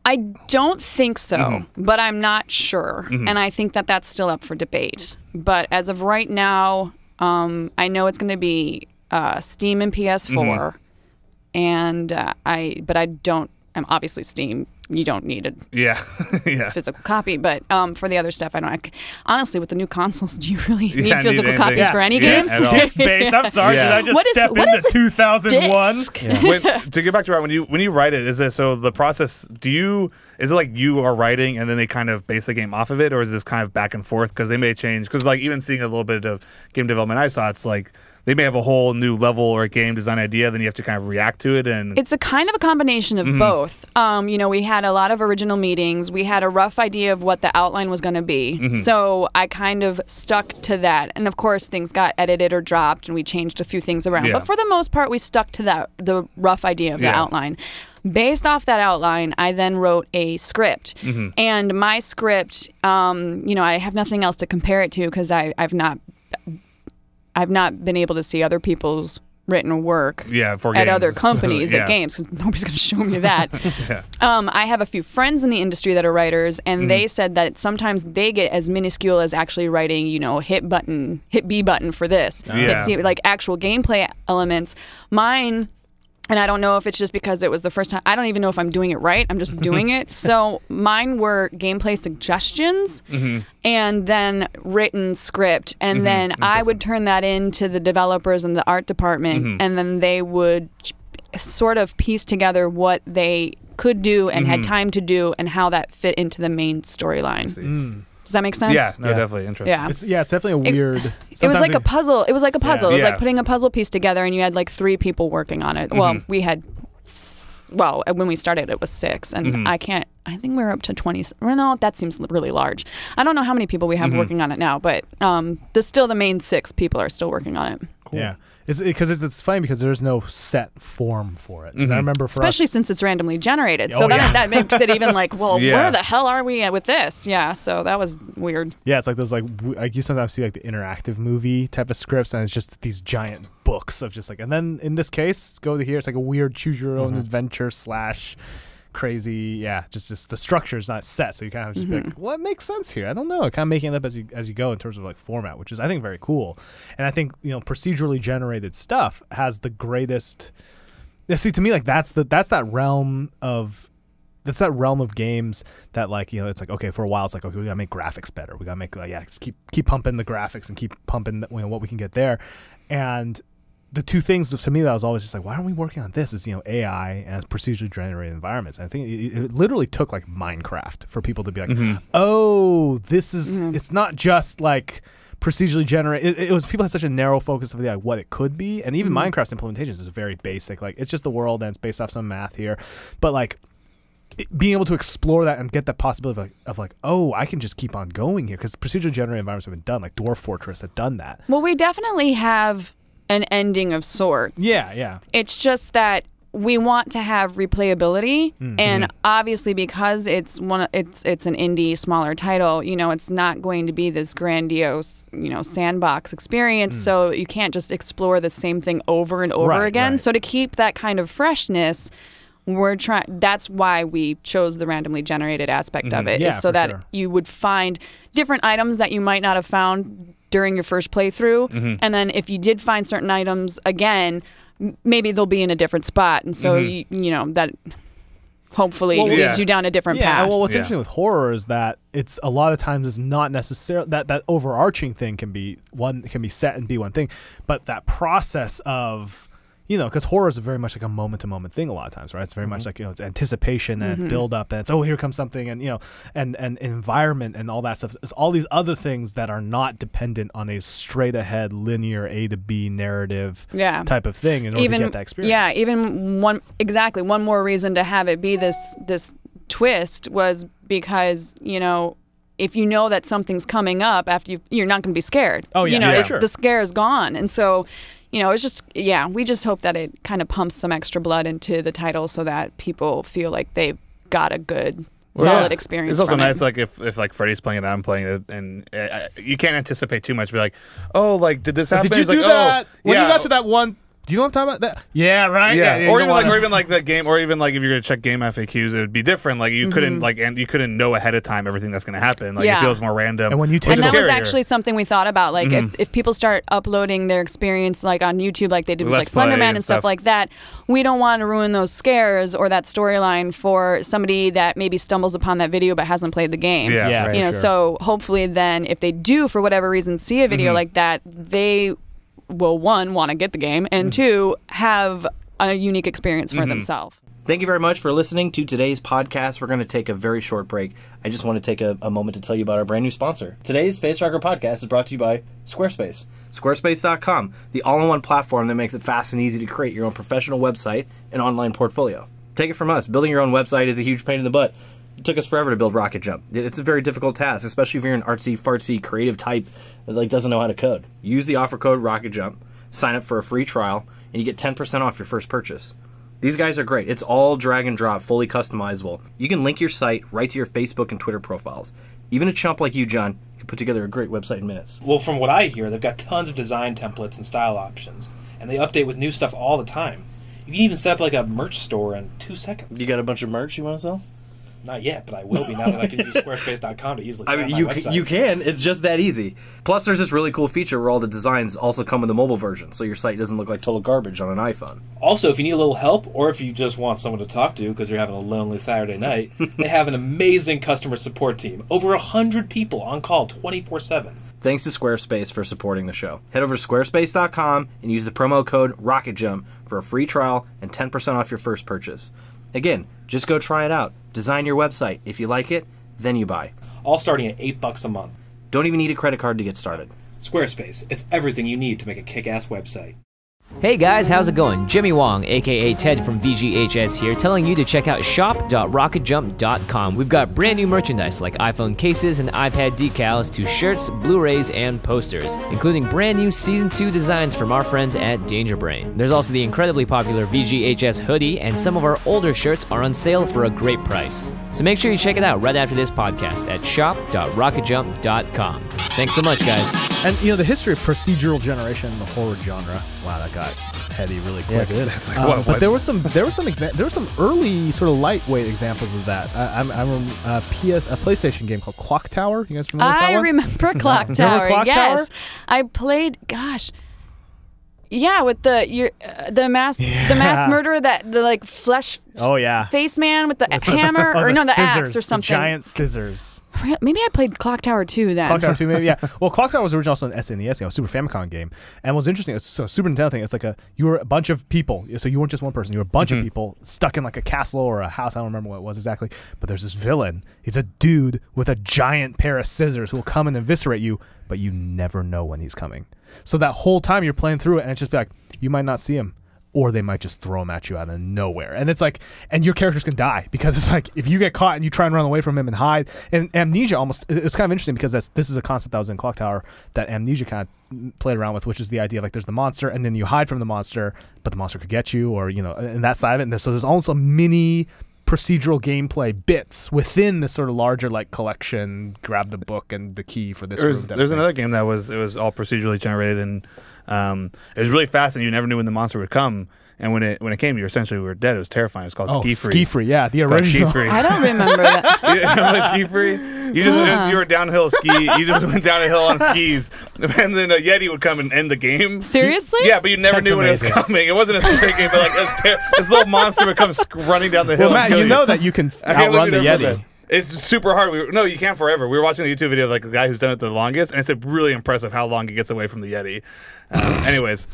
I don't think so, but I'm not sure, and I think that that's still up for debate. But as of right now, I know it's going to be Steam and PS4, and I'm obviously Steam. You don't need a physical copy, but for the other stuff, I don't. Honestly, with the new consoles, do you really need physical copies for any games? Disc-based. I'm sorry, did I just step into 2001? To get back to when you write it, is it so the process? Is it like you are writing and then they kind of base the game off of it, or is this kind of back and forth because they may change? Because like even seeing a little bit of game development I saw, it's like they may have a whole new level or game design idea, then you have to kind of react to it. And it's a kind of a combination of both. We had a lot of original meetings. We had a rough idea of what the outline was going to be. So I kind of stuck to that. And of course, things got edited or dropped, and we changed a few things around. Yeah. But for the most part, we stuck to the rough idea of the outline. Based off that outline, I then wrote a script. And my script, I have nothing else to compare it to because I've not been able to see other people's written work for at games. other companies at games because nobody's going to show me that. I have a few friends in the industry that are writers, and they said that sometimes they get as minuscule as actually writing, hit B button for this, hit C, like actual gameplay elements. Mine. And I don't know if it's just because it was the first time. I don't even know if I'm doing it right. I'm just doing it. So mine were gameplay suggestions and then written script. And then I would turn that into the developers and the art department. And then they would sort of piece together what they could do and had time to do and how that fit into the main storyline. Does that make sense? Yeah, definitely interesting. Yeah. It's definitely a weird. It was like a puzzle. It was like a puzzle. Yeah. It was like putting a puzzle piece together, and you had like 3 people working on it. Well, we had. Well, when we started, it was 6, and I think we're up to 20. No, that seems really large. I don't know how many people we have working on it now, but the main 6 people are still working on it. Cool. Yeah. It's funny because there's no set form for it. I remember especially since it's randomly generated. So that makes it even like, where the hell are we at with this? Yeah, so that was weird. Yeah, it's like those like you sometimes see like the interactive movie type of scripts, and it's just these giant books of just like, and then in this case, go to here. It's like a weird choose your own adventure / crazy, just the structure is not set, so you kind of just be like, what makes sense here? I don't know. Kind of making it up as you go in terms of like format, which is I think very cool. And I think procedurally generated stuff has the greatest. See, to me, like that's that realm of games that like it's like, okay, for a while it's like, okay, we gotta make graphics better. We gotta make just keep pumping the graphics and keep pumping what we can get there. And the two things to me that I was always just like, why aren't we working on this? Is AI and procedurally generated environments. And I think it literally took like Minecraft for people to be like, oh, this is it's not just like procedurally generated. It was people had such a narrow focus of like what it could be, and even Minecraft's implementations is very basic. Like it's just the world and it's based off some math here, but like being able to explore that and get that possibility of like, oh, I can just keep on going here because procedurally generated environments have been done. Like Dwarf Fortress had done that. Well, we definitely have an ending of sorts. Yeah. It's just that we want to have replayability, and obviously because it's an indie smaller title, it's not going to be this grandiose, sandbox experience. So you can't just explore the same thing over and over again. So to keep that kind of freshness, that's why we chose the randomly generated aspect of it, is so that you would find different items that you might not have found during your first playthrough, and then if you did find certain items again, maybe they'll be in a different spot, and so that hopefully leads you down a different path. Well, what's interesting with horror is that it's a lot of times is not necessarily that overarching thing can be set and be one thing, but that process of because horror is very much like a moment-to-moment thing a lot of times, right? It's very much like it's anticipation and it's build-up, and it's here comes something, and and environment and all that stuff. It's all these other things that are not dependent on a straight-ahead linear A to B narrative type of thing in order to get that experience. Yeah, even one more reason to have it be this twist was because if you know that something's coming up after you're not going to be scared. Oh yeah, the scare is gone, and so. It's just, we just hope that it kind of pumps some extra blood into the title so that people feel like they've got a good, solid experience. It's also from nice, it. like if like Freddie's playing it, I'm playing it, and you can't anticipate too much. Be like, oh, like did this happen? Did you do that? When you got to that one. Do you know what I'm talking about? That? Yeah, right. Yeah, or even like that game, or even like if you're gonna check game FAQs, it would be different. Like you couldn't you couldn't know ahead of time everything that's gonna happen. Like it feels more random. And when you take that was actually something we thought about. Like if people start uploading their experience like on YouTube, like they did with like Slenderman and stuff like that, we don't want to ruin those scares or that storyline for somebody that maybe stumbles upon that video but hasn't played the game. So hopefully then if they do for whatever reason see a video like that, they will, one, want to get the game, and two, have a unique experience for themselves. Thank you very much for listening to today's podcast. We're going to take a very short break. I just want to take a moment to tell you about our brand new sponsor. Today's Facerocker Podcast is brought to you by Squarespace. Squarespace.com, the all-in-one platform that makes it fast and easy to create your own professional website and online portfolio. Take it from us, building your own website is a huge pain in the butt. It took us forever to build RocketJump. It's a very difficult task, especially if you're an artsy-fartsy creative type that doesn't know how to code. Use the offer code RocketJump, sign up for a free trial, and you get 10% off your first purchase. These guys are great. It's all drag and drop, fully customizable. You can link your site right to your Facebook and Twitter profiles. Even a chump like you, John, can put together a great website in minutes. Well, from what I hear, they've got tons of design templates and style options, and they update with new stuff all the time. You can even set up like a merch store in 2 seconds. You got a bunch of merch you want to sell? Not yet, but I will be now that I can use Squarespace.com to easily set up my website. You can. It's just that easy. Plus, there's this really cool feature where all the designs also come with the mobile version, so your site doesn't look like total garbage on an iPhone. Also, if you need a little help, or if you just want someone to talk to because you're having a lonely Saturday night, they have an amazing customer support team. Over 100 people on call 24/7. Thanks to Squarespace for supporting the show. Head over to squarespace.com and use the promo code RocketJump for a free trial and 10% off your first purchase. Again, just go try it out. Design your website. If you like it, then you buy. All starting at $8 a month. Don't even need a credit card to get started. Squarespace. It's everything you need to make a kick-ass website. Hey guys, how's it going? Jimmy Wong, aka Ted from VGHS here, telling you to check out shop.rocketjump.com. We've got brand new merchandise like iPhone cases and iPad decals to shirts, Blu-rays, and posters, including brand new Season 2 designs from our friends at Danger Brain. There's also the incredibly popular VGHS hoodie, and some of our older shirts are on sale for a great price. So make sure you check it out right after this podcast at shop.rocketjump.com. Thanks so much, guys. And the history of procedural generation in the horror genre. Wow, that got heady really quick. Yeah, dude. It's like, but there were some early sort of lightweight examples of that. I remember a PlayStation game called Clock Tower. You guys familiar with that one? I remember Clock Tower. Remember Clock Tower? I played. Gosh. Yeah, with the mass murderer, the flesh face man with the hammer or the axe or something. The giant scissors. Maybe I played Clock Tower 2 then. Clock Tower 2 maybe, yeah. Well, Clock Tower was originally also an SNES game, a Super Famicom game. And what's interesting, it's a Super Nintendo thing. It's like you were a bunch of people. So you weren't just one person. You were a bunch of people stuck in like a castle or a house. I don't remember what it was exactly. But there's this villain. He's a dude with a giant pair of scissors who will come and eviscerate you, but you never know when he's coming. So that whole time you're playing through it, and it's just be like, you might not see him, or they might just throw him at you out of nowhere. And it's like, and your characters can die, because it's like, if you get caught and you try and run away from him and hide, and Amnesia it's kind of interesting, because this is a concept that was in Clock Tower that Amnesia kind of played around with, which is the idea of like there's the monster, and then you hide from the monster, but the monster could get you, or, and that side of it. And so there's also mini procedural gameplay bits within this sort of larger like collection. Grab the book and the key for this. There's another game that was all procedurally generated, and it was really fast, and you never knew when the monster would come. And when it came, you essentially were dead. It was terrifying. It was called Ski Free. Ski Free, yeah, the original. Ski Free. I don't remember that. You remember Ski Free? You were downhill ski. You just went down a hill on skis, and then a Yeti would come and end the game. Seriously? Yeah, but you never knew when it was coming. It wasn't a scary game, but like this little monster would come running down the hill. Well, Matt, you know that you can outrun the Yeti. It's super hard. No, you can't forever. We were watching a YouTube video of like a guy who's done it the longest, and it's really impressive how long he gets away from the Yeti. Anyways.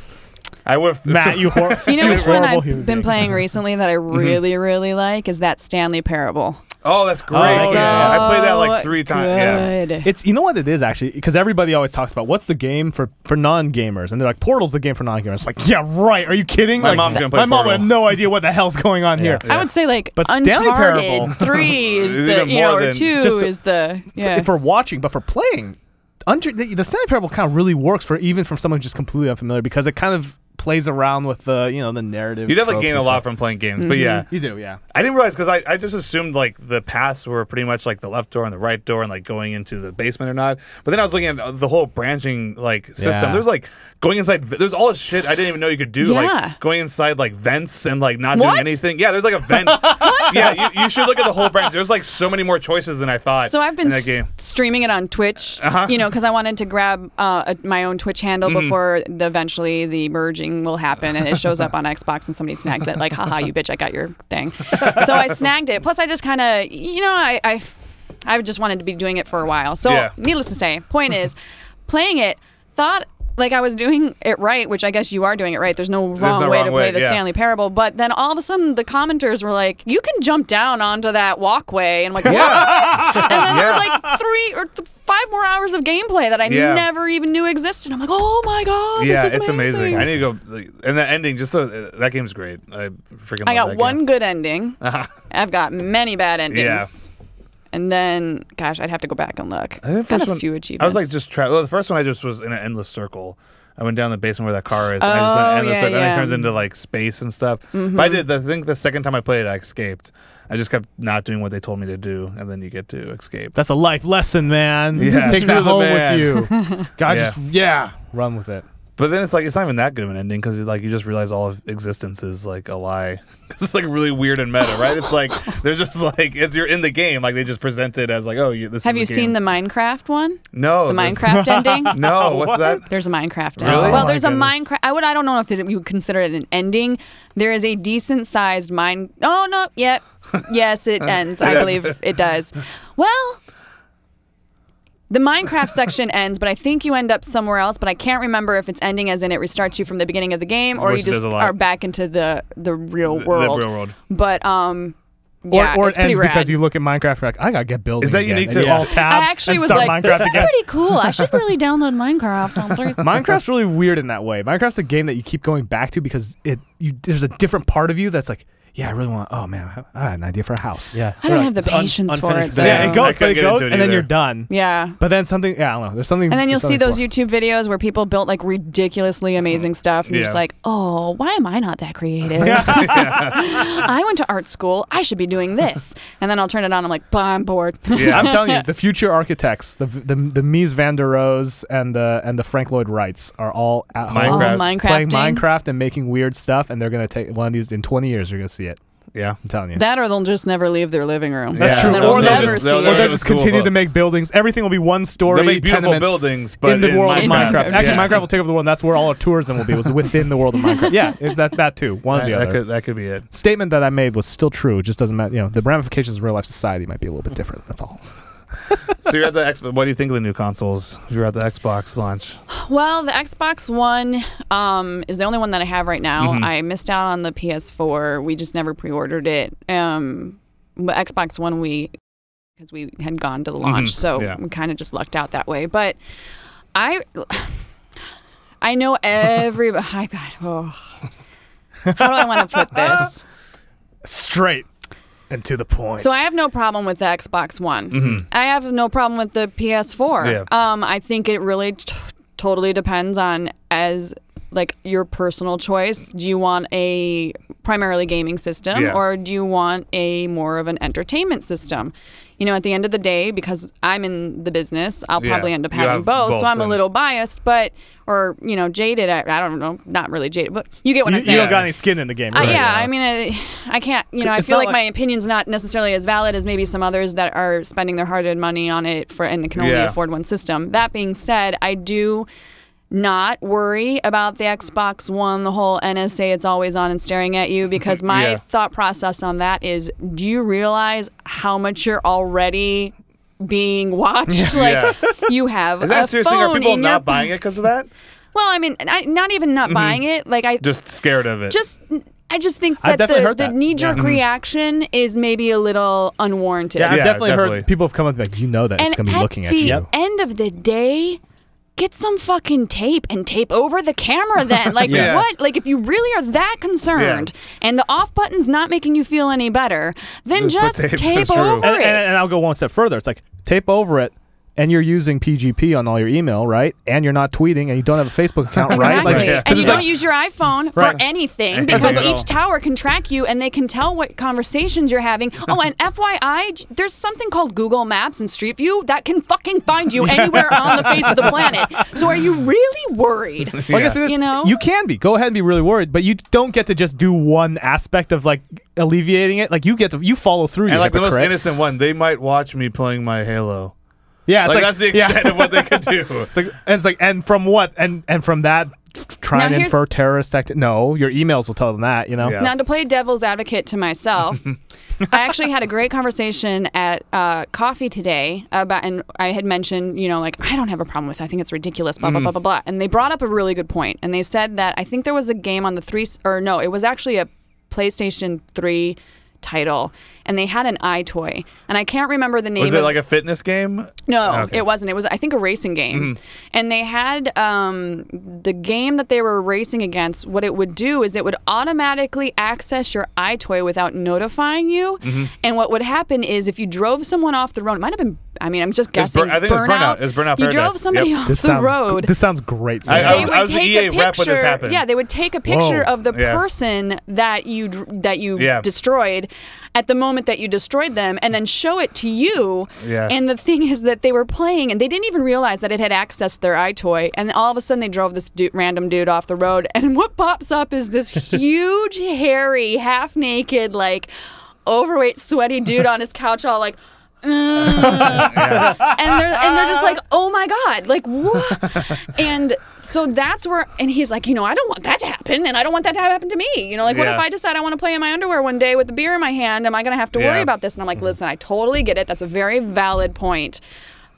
I would Matt, you know which one I've been playing recently that I really, really like is that Stanley Parable. Oh, that's great. I played that like 3 times. Yeah. It's what it is actually, because everybody always talks about what's the game for non-gamers, and they're like, Portal's the game for non-gamers. It's like, yeah, right. Are you kidding? My mom's gonna play my mom Portal. had no idea what the hell's going on here. I would say like but Stanley Parable Uncharted 3 is the or 2 is the for watching, but for playing, the Stanley Parable kind of really works for even from someone who's just completely unfamiliar, because it kind of plays around with the the narrative. You definitely gain a lot from playing games, but yeah, you do. Yeah, I didn't realize, because I just assumed like the paths were pretty much like the left door and the right door and like going into the basement or not. But then I was looking at the whole branching like system. Yeah. There's like going inside. There's all this shit I didn't even know you could do. Yeah. Like going inside like vents and like not doing anything. Yeah, there's like a vent. Yeah, you should look at the whole branch. There's like so many more choices than I thought. So I've been in that game. streaming it on Twitch, because I wanted to grab my own Twitch handle before eventually the merging will happen, and it shows up on Xbox and somebody snags it, like, haha, you bitch, I got your thing. So I snagged it. Plus I just kind of, I just wanted to be doing it for a while. So needless to say, point is, playing it, thought like I was doing it right, which I guess you are doing it right. There's no wrong way to play the Stanley Parable. But then all of a sudden, the commenters were like, "You can jump down onto that walkway," and I'm like, "What?" And then there's like 3 or 5 more hours of gameplay that I never even knew existed. I'm like, "Oh my god, yeah, this is it's amazing. I need to go, and that ending, just so that game's great. I freaking. I love got that one game. good ending. I've got many bad endings. Yeah. And then, gosh, I'd have to go back and look. I think the Got first a one, few achievements. I was like just well, the first one I just was in an endless circle. I went down the basement where that car is. And I just went endless circle, and then it turns into like space and stuff. But I think the second time I played it, I escaped. I just kept not doing what they told me to do, and then you get to escape. That's a life lesson, man. Yeah, Take that home man. with you. God, just run with it. But then it's like it's not even that good of an ending because like you just realize all of existence is like a lie. It's like really weird and meta, right? It's like they're just like you're in the game, like they just present it as like, oh, this. Have is you the seen game. the Minecraft one? No, The Minecraft ending? No, what's that? There's a Minecraft ending. Really? Well, Oh, there's my a goodness. Minecraft. I don't know if you would consider it an ending. There is a decent sized mine. Oh no, yep, yes, it ends. I believe it does. Well. The Minecraft section ends, but I think you end up somewhere else. But I can't remember if it's ending as in it restarts you from the beginning of the game, or you Which does just a lot. are back into the real world. The real world. But yeah, or it's it ends pretty because rad. you look at Minecraft, you're like, I gotta get building. Is that again. unique And to- you alt tab I actually and was start like, Minecraft this is again. pretty cool. I should really download Minecraft on 3. Minecraft's really weird in that way. Minecraft's a game that you keep going back to because there's a different part of you that's like, yeah, I really want. Oh man, I had an idea for a house. Yeah. I don't have the It's patience for it. unfinished though. business. Yeah, it I goes, couldn't but it get goes, into it and then either. you're done. Yeah. But then something, I don't know. There's something. And then you'll there's see those something YouTube videos where people built like ridiculously amazing stuff, and you're just Yeah. like, oh, why am I not that creative? I went to art school. I should be doing this. And then I'll turn it on. I'm like, bah, I'm bored. Yeah. I'm telling you, the future architects, the Mies van der Rohes and the Frank Lloyd Wrights are all at home Minecraft. playing Minecrafting. Minecraft and making weird stuff, and they're gonna take one of these in 20 years. You're gonna see it. Yeah. I'm telling you. That or they'll just never leave their living room. That's Yeah. true. And then Or we'll they'll never just- see they'll- Or it. they'll That's just cool, continue but- to make buildings. Everything will be one story. They'll make beautiful tenements buildings, but in the world of Minecraft. Minecraft. Actually, Yeah. Minecraft will take over the world. And that's where all our tourism will be. Was within the world of Minecraft. Yeah, is that too? One or the other. That could be it. Statement that I made was still true. It just doesn't matter. You know, the ramifications of real life society might be a little bit different. That's all. So you're at the Xbox. What do you think of the new consoles? You're at the Xbox launch. Well, the Xbox One is the only one that I have right now. I missed out on the PS4. We just never pre-ordered it. But Xbox One, because we had gone to the launch, so Yeah. we kind of just lucked out that way. But I know every. Hi, God. Oh. How do I want to put this? Straight and to the point. So I have no problem with the Xbox One. I have no problem with the PS4. Yeah. I think it really totally depends on like your personal choice. Do you want a primarily gaming system Yeah. or do you want a more of an entertainment system? You know, at the end of the day, because I'm in the business, I'll Yeah, probably end up you having have both. both So I'm a and- little biased, or jaded. I don't know, not really jaded, but you get what I'm you saying. don't got any skin in the game. Right? Yeah, I mean, I can't, I It's feel not like my opinion's not necessarily as valid as maybe some others that are spending their hard-earned money on it and can only Yeah. afford one system. That being said, I do not worry about the Xbox One, the whole NSA, it's always on and staring at you, because my Yeah. thought process on that is, do you realize how much you're already being watched? Yeah. You have Is that a seriously? phone Are people in not your... buying it because of that? Well, I mean, not even not buying it. Like Just scared of it. I just think I've that definitely the heard that. knee-jerk reaction is maybe a little unwarranted. Yeah, I've Yeah, definitely definitely. heard people have come up like, you know that it's And going to be looking at you. at the end of the day, get some fucking tape and tape over the camera then. Like, Yeah. what? Like, if you really are that concerned and the off button's not making you feel any better, then Just just put tape, tape that's true. over it. And I'll go one step further. It's like, tape over it, and you're using PGP on all your email, right? And you're not tweeting, and you don't have a Facebook account, right? Exactly. Like, Yeah. And you it's don't like- use your iPhone for Right. anything, That's because like- each tower can track you and they can tell what conversations you're having. Oh, and FYI, there's something called Google Maps and Street View that can fucking find you anywhere on the face of the planet. So are you really worried? Well, I guess it is, You know? you can be. Go ahead and be really worried, but you don't get to just do one aspect of like alleviating it. Like you follow through. and you like the most hypocrite. innocent one, they might watch me playing my Halo. Yeah, it's Like, that's the extent of what they could do. It's like, and from what, and from that trying to here's- infer terrorist activity. No, your emails will tell them that. You know. Yeah. Now, to play devil's advocate to myself, I actually had a great conversation at coffee today about, and I had mentioned, like, I don't have a problem with it. I think it's ridiculous, blah, blah, blah, blah, blah. And they brought up a really good point. And they said that I think there was a game on the it was actually a PlayStation 3 title, and they had an iToy, and I can't remember the name. Was it like a fitness game? No, Okay. it wasn't. It was, I think, a racing game. And they had the game that they were racing against. What it would do is it would automatically access your iToy without notifying you. And what would happen is if you drove someone off the road, it might have been, I'm just guessing. I think it was Burnout. It was Burnout You Paradise. drove somebody Yep. off This the sounds road. This sounds great. I They was would the take EA a rep when this picture. happened. Yeah, they would take a picture Whoa. of the Yeah. person that you Yeah. destroyed at the moment that you destroyed them, and then show it to you. Yeah. And the thing is that they were playing, and they didn't even realize that it had accessed their iToy. And all of a sudden, they drove this random dude off the road, and what pops up is this huge, hairy, half-naked, like overweight, sweaty dude on his couch, all like. And they're just like, oh my god, like what? And so that's where, and he's like, I don't want that to happen, and I don't want that to happen to me. Like, what if I decide I want to play in my underwear one day with the beer in my hand? Am I gonna have to worry about this? And I'm like, listen, I totally get it. That's a very valid point.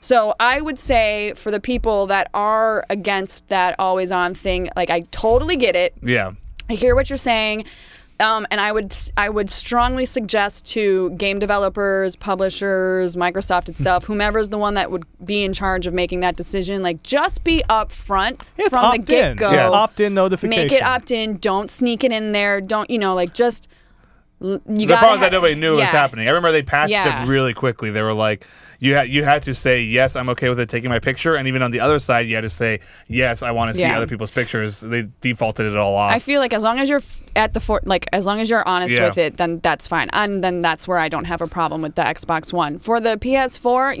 So I would say for the people that are against that always on thing, like, I totally get it. Yeah. I hear what you're saying. And I would strongly suggest to game developers, publishers, Microsoft itself, whomever's the one that would be in charge of making that decision, like, just be upfront It's from the opt-in. get-go. It's opt-in notification. Make it opt-in. Don't sneak it in there. Don't, like, just... The problem is that nobody knew it was happening. I remember they patched Yeah. it really quickly. They were like, you had to say, yes, I'm okay with it taking my picture. And even on the other side, you had to say, yes, I want to see Yeah. other people's pictures. They defaulted it all off. I feel like as long as you're at the as long as you're honest Yeah. with it, then that's fine. And then that's where I don't have a problem with the Xbox One. For the PS4,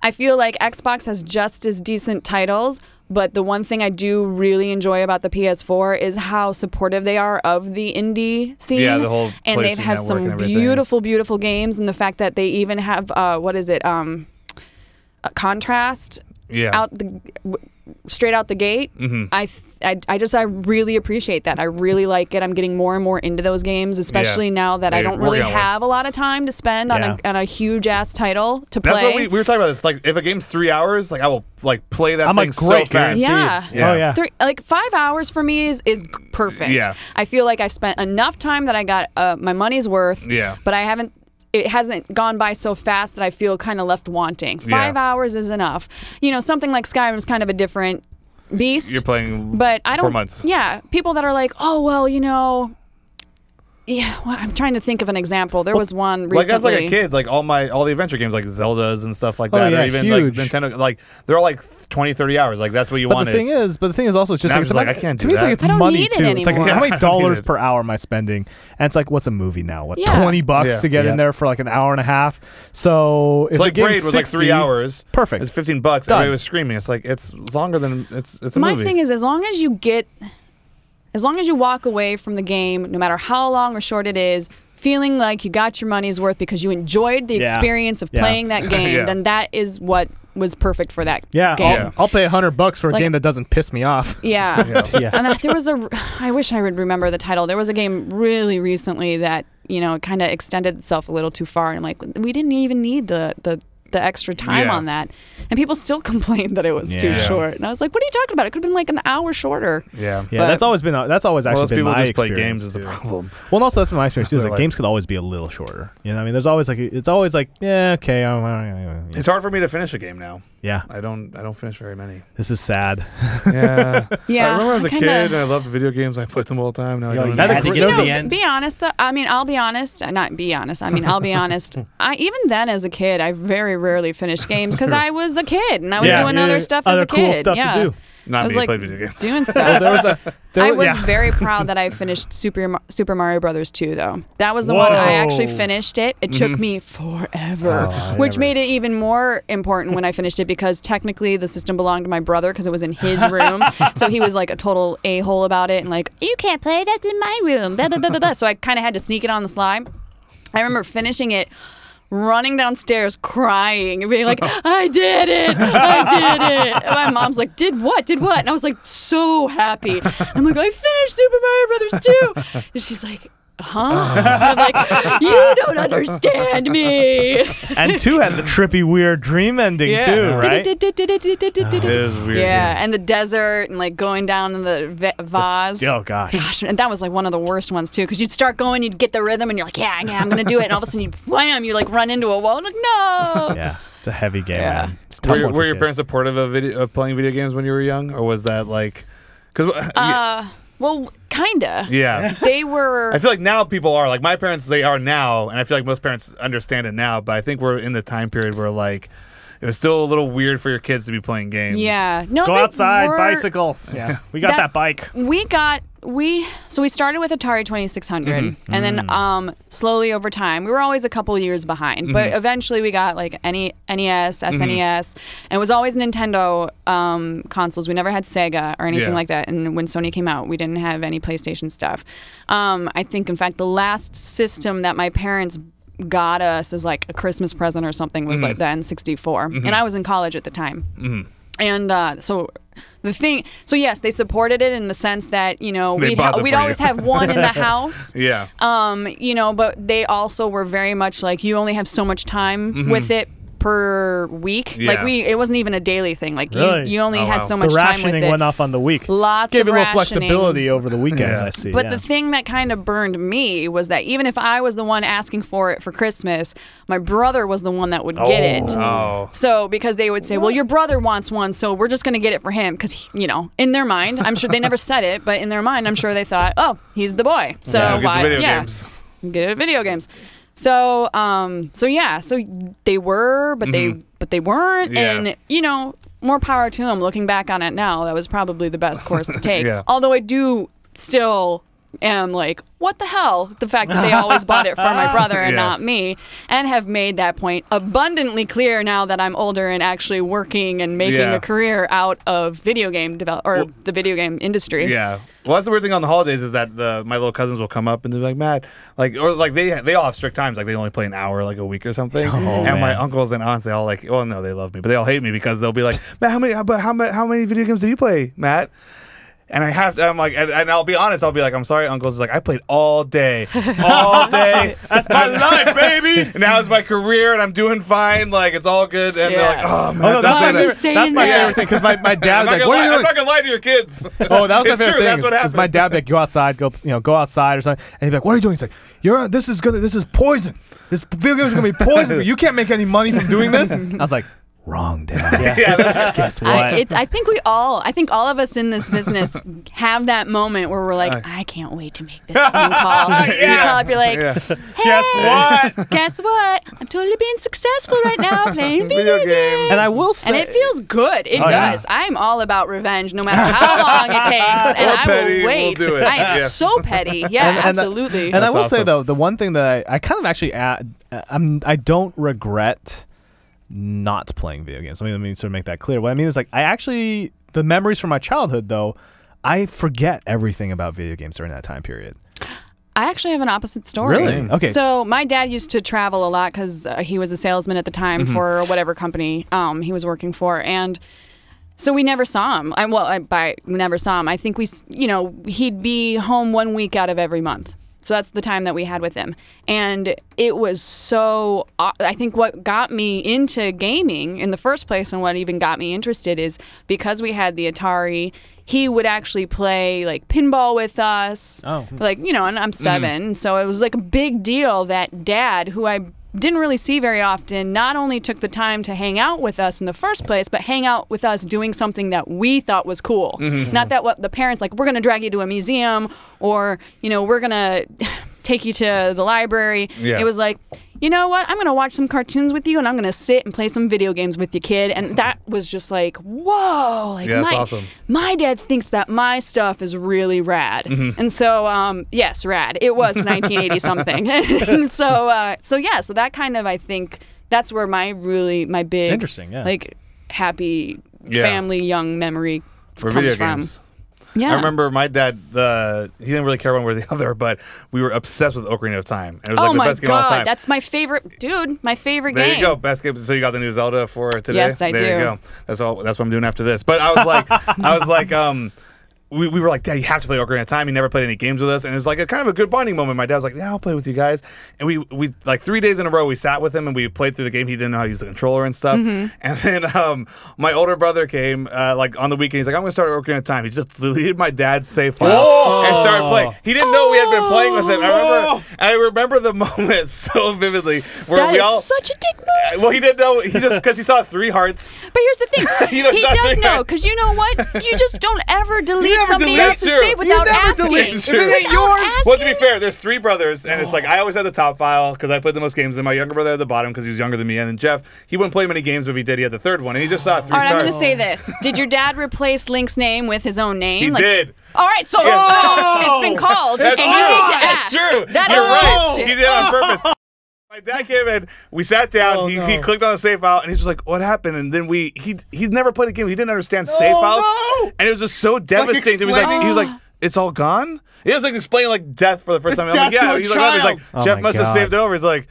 I feel like Xbox has just as decent titles. But the one thing I do really enjoy about the PS4 is how supportive they are of the indie scene. Yeah, the whole and they've PlayStation had Network some and everything. beautiful, beautiful games, and the fact that they even have Contrast yeah. straight out the gate. I really appreciate that. I really like it. I'm getting more and more into those games, especially now that I They're don't really working on one. have a lot of time to spend on a huge ass title to play. That's what we were talking about. This like, if a game's 3 hours, like, I will like play that I'm thing like, so great, fast. Yeah. Yeah. Oh yeah. 5 hours for me is perfect. Yeah. I feel like I've spent enough time that I got my money's worth. Yeah. But it hasn't gone by so fast that I feel kind of left wanting. 5 hours is enough. Something like Skyrim is kind of a different beast. You're playing but I don't. 4 months. Yeah, people that are like, oh well, yeah. Well, I'm trying to think of an example. There was one recently. Like as like a kid, like all the adventure games, like Zeldas and stuff like Oh, that, yeah, or even huge. like Nintendo, like they're all like 20, 30 hours. Like that's what you But wanted. the thing is also it's just Now like, I'm just like, I can't to do me, it's like that. it's I don't money need it too. It's like anymore. how many I don't dollars need it. per hour am I spending? And it's like, what's a movie now? What, Yeah. $20 Yeah. to get in there for like an hour and a half? So if so like the game's Braid was like 3 60, hours. Perfect. It's $15. Done. Everybody was screaming. It's like it's longer than it's a My movie. thing is, as long as you walk away from the game, no matter how long or short it is, feeling like you got your money's worth because you enjoyed the Yeah. experience of Yeah. playing that game, Yeah. then that is what was perfect for that Yeah, game. I'll pay $100 for a Like- game that doesn't piss me off. Yeah. Yeah. And there was I wish I would remember the title. There was a game really recently that, it kind of extended itself a little too far. And I'm like, we didn't even need the extra time Yeah. on that. And people still complained that it was too Yeah. short. And I was like, what are you talking about? It could have been like an hour shorter. Yeah. Yeah, But- that's always actually Most been people my just play experience. games is the too. problem. Well, and also that's been my experience too. Is So, like, like- games could always be a little shorter. I mean, there's always it's always like, yeah, okay, It's hard for me to finish a game now. yeah. I don't finish very many. This is sad. Yeah. Yeah. I remember as a kinda- kid, and I loved video games. I played them all the time. Now I You're don't like, you anymore. had to You get to know, the end. Be honest, though. I mean, I'll be honest. Not be honest. I mean, I'll be honest. Even then, as a kid, I very rarely finished games because I was a kid and I was Yeah. doing other stuff Other as a cool kid. stuff yeah. to do. I Not was me. like Played video games. doing stuff. I was yeah. very proud that I finished Super Mario Brothers 2, though. That was the one I actually Whoa. finished it. It took me forever, Oh, I which never- made it even more important when I finished it because technically the system belonged to my brother because it was in his room. So he was like a total a-hole about it and like, you can't play, that's in my room. Blah, blah, blah, blah, blah. So I kind of had to sneak it on the sly. I remember finishing it running downstairs crying and being like, I did it. I did it. And my mom's like, did what? Did what? And I was like, so happy. I'm like, I finished Super Mario Brothers 2. And she's like, huh? I'm like, you don't understand me. And 2 had the trippy, weird dream ending too, right? It is weird. Yeah, and the desert and like going down in the vase. Oh gosh. And that was like one of the worst ones too, because you'd start going, you'd get the rhythm, and you're like, yeah, I'm gonna do it, and all of a sudden you wham, you like run into a wall, and like, no. Yeah, it's a heavy game, Yeah. man. It's a tough one for Were your kids. parents supportive of playing video games when you were young, or was that like? Because Well, kinda. yeah. They were. I feel like now people are like my parents. They are now, and I feel like most parents understand it now. But I think we're in the time period where like it was still a little weird for your kids to be playing games. Yeah. No. Go they outside, were- bicycle. Yeah, we got that bike. So we started with Atari 2600, and then slowly over time, we were always a couple years behind, but eventually we got like NES, SNES, and it was always Nintendo consoles. We never had Sega or anything like that. And when Sony came out, we didn't have any PlayStation stuff. I think, in fact, the last system that my parents got us as like a Christmas present or something was like the N64, and I was in college at the time. And so yes, they supported it in the sense that, you know, we'd always have one in the house. Yeah. You know, but they also were very much like, you only have so much time with it per week. Yeah. Like it wasn't even a daily thing. Like Really? you only had wow. so much The time with rationing it. went off on the week. Lots Gave of you a little rationing. flexibility over the weekends, Yeah. I see. But the thing that kind of burned me was that even if I was the one asking for it for Christmas, my brother was the one that would get it. Oh. So because they would say, well, your brother wants one, so we're just going to get it for him. Because, you know, in their mind, I'm sure they never said it, but in their mind, I'm sure they thought, oh, he's the boy. So Yeah, get some video yeah, games. get it video games. So so they were, but they weren't. Yeah. And, you know, more power to them. Looking back on it now, that was probably the best course to take. Yeah. Although I do still am like, what the hell? The fact that they always bought it for my brother and Yeah. not me, and have made that point abundantly clear now that I'm older and actually working and making Yeah. a career out of video game the video game industry. Yeah. Well, that's the weird thing on the holidays is that my little cousins will come up and they're like, Matt, like, or like they all have strict times, like they only play an hour like a week or something. And my man. uncles and aunts, they all like, well, no, they love me, but they all hate me because they'll be like, Matt, how many video games do you play, Matt? And I have to, I'm like, and I'll be honest, I'll be like, I'm sorry, uncles. It's like, I played all day. That's my life, baby. And now it's my career, and I'm doing fine. Like, it's all good. And they're like, oh, man. Oh, no, that's Why my are you favorite. saying That's my that? favorite thing because my dad I'm was not like, "What are you I'm doing?" not gonna lie to your kids. Oh, that was my It's favorite true. thing. That's what Because happened. my dad would be like, go outside, you know, go outside or something, and he'd be like, "What are you doing?" He's like, this is poison. This video game is gonna be poison. For you. You can't make any money from doing this. I was like, wrong, Dad. Yeah, Guess what? I think all of us in this business have that moment where we're like, I can't wait to make this phone call. And you call up, you're like, hey, guess what? I'm totally being successful right now playing video games. And I will say, And it feels good. It Oh, yeah. does. I'm all about revenge, no matter how long it takes, and Or I petty, will wait. we'll do it. I am Yeah. so petty. Yeah, absolutely. And I will That's say awesome. though, the one thing that I kind of actually I don't regret not playing video games. Let me sort of make that clear. What I mean is like the memories from my childhood though, I forget everything about video games during that time period. I actually have an opposite story. Really? Okay. So my dad used to travel a lot because he was a salesman at the time for whatever company he was working for, and so we never saw him. We never saw him. I think he'd be home 1 week out of every month. So that's the time that we had with him. And it was so, I think what got me into gaming in the first place and what even got me interested is because we had the Atari, he would actually play like pinball with us. Oh. Like, you know, and I'm 7. So it was like a big deal that Dad, who I didn't really see very often, not only took the time to hang out with us in the first place, but hang out with us doing something that we thought was cool. Not that what the parents, like, we're going to drag you to a museum or, you know, we're going to take you to the library. Yeah. It was like, you know what? I'm going to watch some cartoons with you and I'm going to sit and play some video games with you, kid. And that was just like, whoa. Like, Yeah, that's awesome. My dad thinks that my stuff is really rad. And so, yes, rad. It was 1980 something. And so that kind of, I think, that's where my big, Interesting, yeah. like, happy Yeah. family young memory For comes video from. games. Yeah. I remember my dad, he didn't really care one way or the other, but we were obsessed with Ocarina of Time. It was like the best game of all time. That's my favorite, dude. My favorite game. There you go, best game. So you got the new Zelda for today? Yes, I do. There you go. That's what I'm doing after this. But I was like, we were like, Dad, you have to play Ocarina of Time. He never played any games with us, and it was like a kind of a good bonding moment. My dad was like, yeah, I'll play with you guys. And we like 3 days in a row, we sat with him and we played through the game. He didn't know how to use the controller and stuff. And then my older brother came like on the weekend. He's like, I'm going to start Ocarina of Time. He just deleted my dad's save file and started playing. He didn't know we had been playing with him. I remember the moment so vividly where that is such a dick move. Well, he didn't know. He just because he saw 3 hearts. But here's the thing. He does know, because you know what? You just don't ever delete somebody else's save without asking. If it ain't yours. Well, to be fair, there's 3 brothers, and it's like I always had the top file because I played the most games, and my younger brother at the bottom because he was younger than me, and then Jeff, he wouldn't play many games, but if he did, he had the 3rd one, and he just saw 3 stars. All right, I'm going to say this. Did your dad replace Link's name with his own name? He did. All right, so it's been called, and you need to ask. That's true. That You're is right. bullshit. He did it on purpose. My dad came in, we sat down, he clicked on the save file, and he's just like, what happened? And then he's never played a game, he didn't understand save files, and it was just so devastating to me. He was like, it's all gone? He was like explaining like death for the first time. I'm like, yeah. He's like, Jeff must have saved it over. He's like,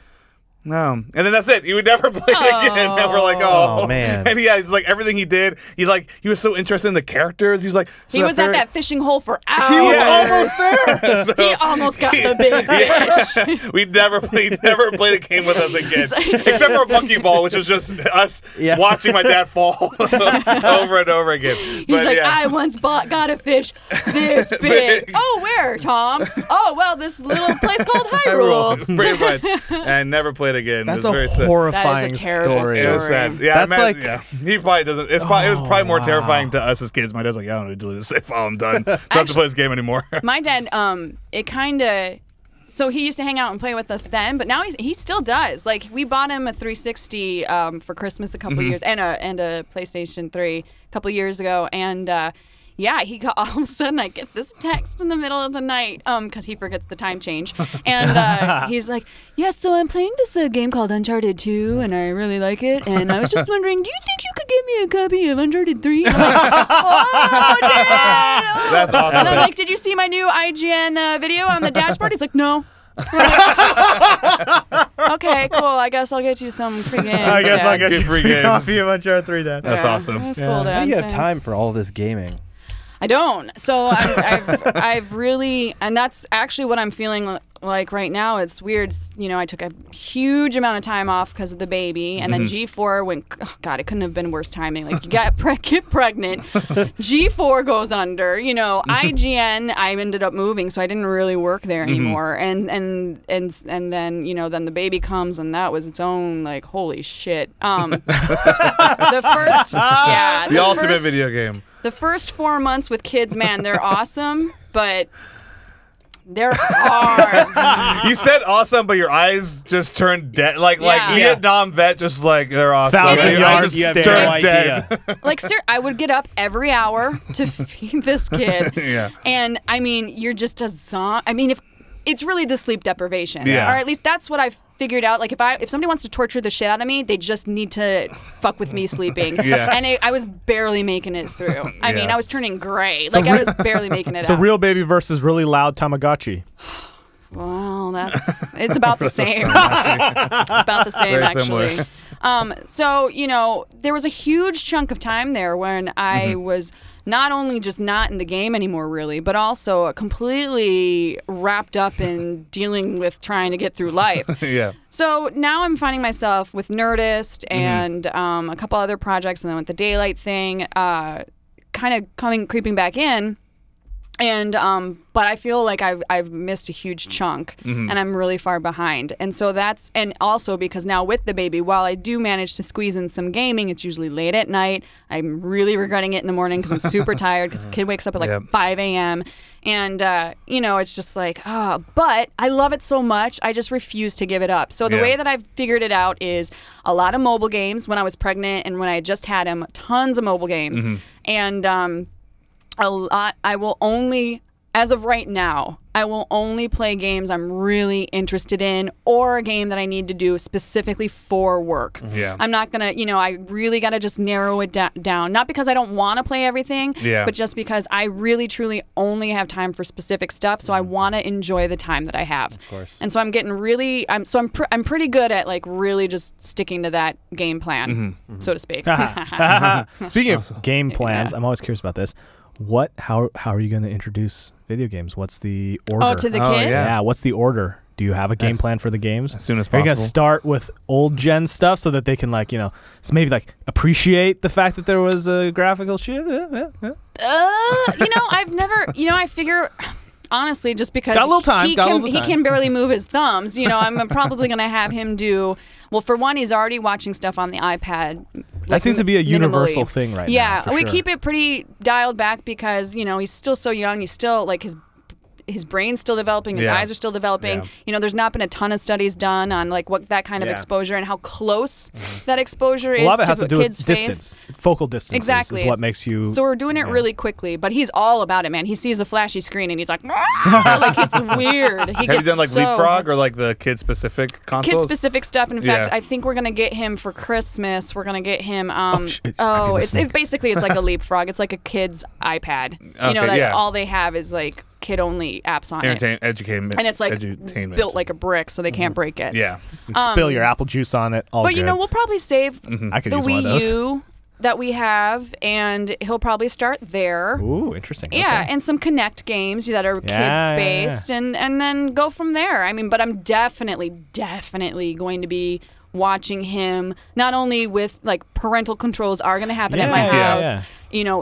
no. And then that's it. He would never play it again. And we're like, oh man. And he's like everything he did. He was so interested in the characters. He was like, he was at that fishing hole for hours. He was almost there. So, he almost got the big fish. We never played a game with us again, except for a monkey ball, which was just us watching my dad fall over and over again. He's like, I once got a fish this big. Oh, where, Tom? Oh, well, this little place called Hyrule. Pretty much. And never played again. That's a very horrifying that is a terrible story. It was sad. Yeah, he probably doesn't. It was probably more terrifying to us as kids. My dad's like, I don't need to delete this save file. I'm done. Don't have to play this game anymore. My dad, it kind of. So he used to hang out and play with us then, but now he still does. Like we bought him a 360 for Christmas a couple years, and a PlayStation 3 a couple years ago, and. Yeah, he got all of a sudden I get this text in the middle of the night because he forgets the time change. And he's like, yeah, so I'm playing this game called Uncharted 2 and I really like it. And I was just wondering, do you think you could give me a copy of Uncharted 3? I'm like, oh, Dad! That's awesome. And I'm like, did you see my new IGN video on the dashboard? He's like, no. Okay, cool. I guess I'll get you some free games. I guess I'll get you free a games. copy of Uncharted 3, Dad. That's awesome. That's cool, Dad. How do you have Thanks. time for all this gaming? I don't. So I've really, and that's actually what I'm feeling like right now. It's weird. You know, I took a huge amount of time off because of the baby, and then G4 went. Oh God, it couldn't have been worse timing. Like you get pregnant, G4 goes under. You know, IGN. I ended up moving, so I didn't really work there anymore. And then you know, then the baby comes, and that was its own like holy shit. The ultimate video game. The first 4 months with kids, man, they're awesome, but they're hard. You said awesome, but your eyes just turned dead. Like Vietnam vet, just like they're awesome. 1,000 yards turned dead. Like, I would get up every hour to feed this kid. Yeah. And I mean, you're just a zombie. I mean, if it's really the sleep deprivation, yeah. or at least that's what I've figured out. Like if somebody wants to torture the shit out of me, they just need to fuck with me sleeping. Yeah. And I was barely making it through. I mean, I was turning gray. Like I was barely making it out. So real baby versus really loud Tamagotchi. Well, it's about the same. It's about the same, Very actually. similar. So, you know, there was a huge chunk of time there when I was not only just not in the game anymore, really, but also completely wrapped up in dealing with trying to get through life. Yeah. So now I'm finding myself with Nerdist and a couple other projects, and then with the Daylight thing, kind of creeping back in. And but I feel like I've missed a huge chunk, and I'm really far behind. And so and also because now with the baby, while I do manage to squeeze in some gaming, it's usually late at night. I'm really regretting it in the morning because I'm super tired because the kid wakes up at like 5 a.m. And you know, it's just like, but I love it so much, I just refuse to give it up. So the way that I've figured it out is a lot of mobile games when I was pregnant and when I just had him, tons of mobile games, and a lot. I will only, as of right now, I will only play games I'm really interested in or a game that I need to do specifically for work. Yeah. I'm not going to, I really got to just narrow it down. Not because I don't want to play everything, but just because I really, truly only have time for specific stuff. So I want to enjoy the time that I have. Of course. And so I'm getting really, I'm pretty good at like really just sticking to that game plan, so to speak. Speaking of game plans, I'm always curious about this. How are you going to introduce video games? What's the order? Oh, to the kid? Yeah, what's the order? Do you have a game plan for the games? As soon as Are you possible. going to start with old gen stuff so that they can maybe appreciate the fact that there was a graphical shit? I've never, I figure, honestly, just because Got a little time, he can barely move his thumbs, I'm probably going to have him do, well, for one, he's already watching stuff on the iPad. That seems to be a universal thing right now. Yeah, we sure. keep it pretty dialed back because, he's still so young. He's still, his brain's still developing, his eyes are still developing. There's not been a ton of studies done on what that kind of exposure and how close that exposure is a lot of it to has a to do kid's with face. distance. Focal distance Exactly. is what makes you... So we're doing it really quickly, but he's all about it, man. He sees a flashy screen and he's like, it's weird. Have you done Leapfrog or the kid-specific consoles? Kid-specific stuff. In fact, I think we're going to get him for Christmas. We're going to get him, it's basically it's like a Leapfrog. It's like a kid's iPad. All they have is kid-only apps on it. Edutainment. And it's built like a brick, so they can't break it. Yeah. Spill your apple juice on it. All but good. we'll probably save I could the use one of those. Wii U that we have, and he'll probably start there. Ooh, interesting. Yeah, Okay. and some Connect games that are kids-based, and then go from there. I mean, but I'm definitely going to be watching him, not only with parental controls are going to happen at my house.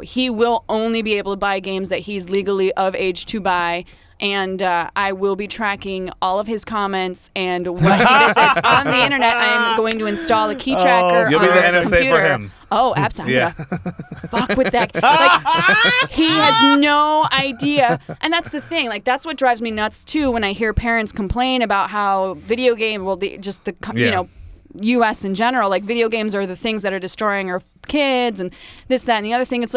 He will only be able to buy games that he's legally of age to buy. And I will be tracking all of his comments and what he visits on the internet. I'm going to install a key tracker You'll on be the his NSA computer. for him. Oh, absolutely. Yeah. Fuck with that. He has no idea. And that's the thing. That's what drives me nuts, too, when I hear parents complain about how video game, U.S. in general, video games are the things that are destroying our kids and this, that, and the other thing. It's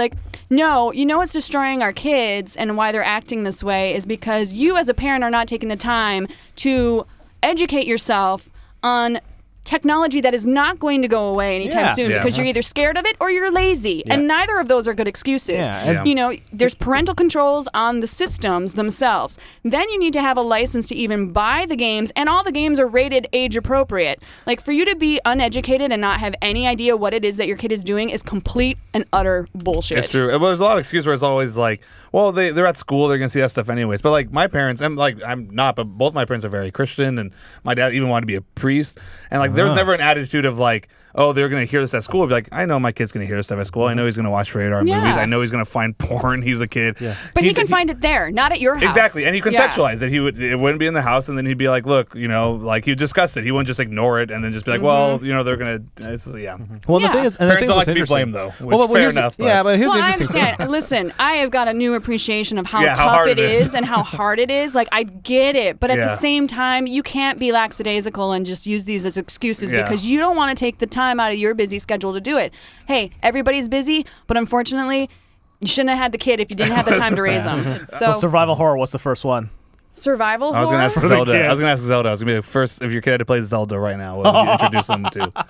no, what's destroying our kids and why they're acting this way is because you as a parent are not taking the time to educate yourself on technology that is not going to go away anytime soon because you're either scared of it or you're lazy. And neither of those are good excuses. There's parental controls on the systems themselves. Then you need to have a license to even buy the games, and all the games are rated age appropriate. For you to be uneducated and not have any idea what it is that your kid is doing is complete and utter bullshit. It's true. Well, there's a lot of excuses where it's always well, they're at school, they're going to see that stuff anyways. But my parents, I'm not, but both my parents are very Christian, and my dad even wanted to be a priest. And there was never an attitude of they're going to hear this at school. I'd be I know my kid's going to hear this stuff at school. I know he's going to watch radar movies. I know he's going to find porn. He's a kid. Yeah. But he can find it there, not at your house. Exactly. And he contextualized it. It wouldn't be in the house, and then he'd be look, he'd discuss it. He wouldn't just ignore it and then just be well, they're going to, Well, the thing is, parents don't like to be blamed, though, which fair enough. But here's the I interesting understand. Listen, I have got a new appreciation of how tough it is and how hard it is. I get it. But at the same time, you can't be lackadaisical and just use these as excuses because you don't want to take the time out of your busy schedule to do it. Hey, everybody's busy, but unfortunately, you shouldn't have had the kid if you didn't have the time to raise them. So survival horror, what's the first one? Survival horror? I was going to ask Zelda. I was going to ask Zelda. I was going to be the first, if your kid had to play Zelda right now, what would you introduce them to?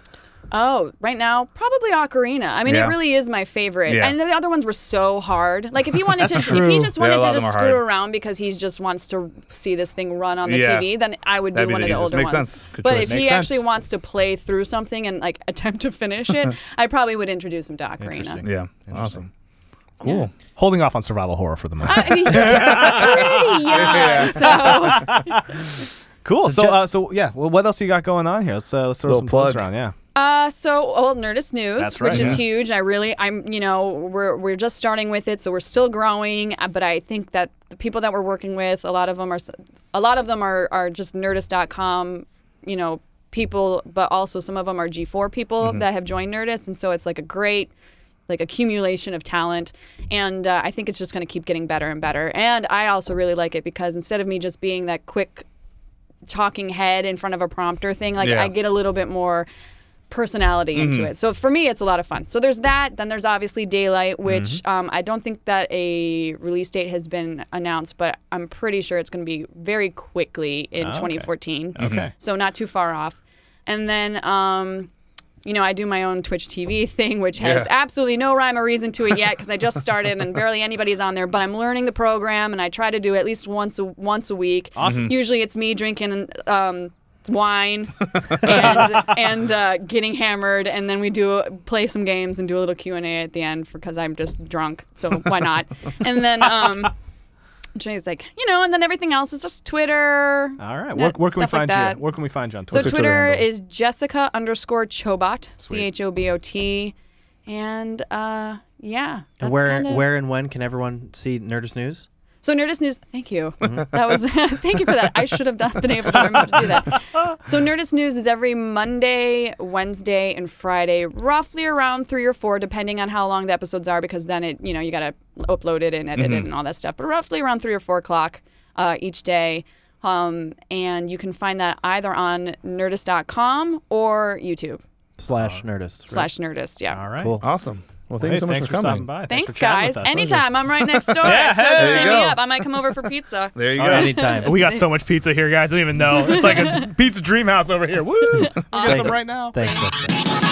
Oh, right now, probably Ocarina. I mean, it really is my favorite. Yeah. And the other ones were so hard. If he wanted if he just wanted to just screw around because he just wants to see this thing run on the TV, then I would do one of the older ones. Makes sense. But if he actually wants to play through something and attempt to finish it, I probably would introduce him to Ocarina. Yeah. Awesome. Cool. Yeah. Holding off on survival horror for the moment. I mean, he's pretty young, so. Cool. So yeah. Well, what else you got going on here? Let's throw some plugs around. Yeah. Nerdist News, That's right, which is huge. We're just starting with it, so we're still growing. But I think that the people that we're working with, a lot of them are just Nerdist.com, people, but also some of them are G4 people that have joined Nerdist, and so it's a great accumulation of talent, and I think it's just going to keep getting better and better. And I also really like it because instead of me just being that quick talking head in front of a prompter thing, I get a little bit more personality into it. So for me, it's a lot of fun. So there's that. Then there's obviously Daylight, which I don't think that a release date has been announced, but I'm pretty sure it's going to be very quickly in 2014. Okay. So not too far off. And then, you know, I do my own Twitch TV thing, which has absolutely no rhyme or reason to it yet because I just started and barely anybody's on there. But I'm learning the program, and I try to do at least once a week. Awesome. Usually it's me drinking wine and getting hammered, and then we play some games and do a little Q&A at the end because I'm just drunk, so why not? And then I'm trying to think, you know, and then everything else is just Twitter. All right. Where can we find you? Where can we find you on Twitter? So Twitter is Jessica_Chobot, Chobot, and yeah. And where and when can everyone see Nerdist News? So Nerdist News, thank you. That was thank you for that. I should have been able to remember to do that. So Nerdist News is every Monday, Wednesday, and Friday, roughly around 3 or 4, depending on how long the episodes are, because then you got to upload it and edit it and all that stuff. But roughly around 3 or 4 o'clock each day, and you can find that either on Nerdist.com or YouTube. /Nerdist. Right? /Nerdist, yeah. All right. Cool. Awesome. Well, thank you so much for coming. By. Thanks for guys. with us. Anytime. I'm right next door. So just hit me up. I might come over for pizza. There you go. Anytime. We got so much pizza here, guys. I don't even know. It's like a pizza dream house over here. Woo! We'll get some right now. Thanks, Jessica.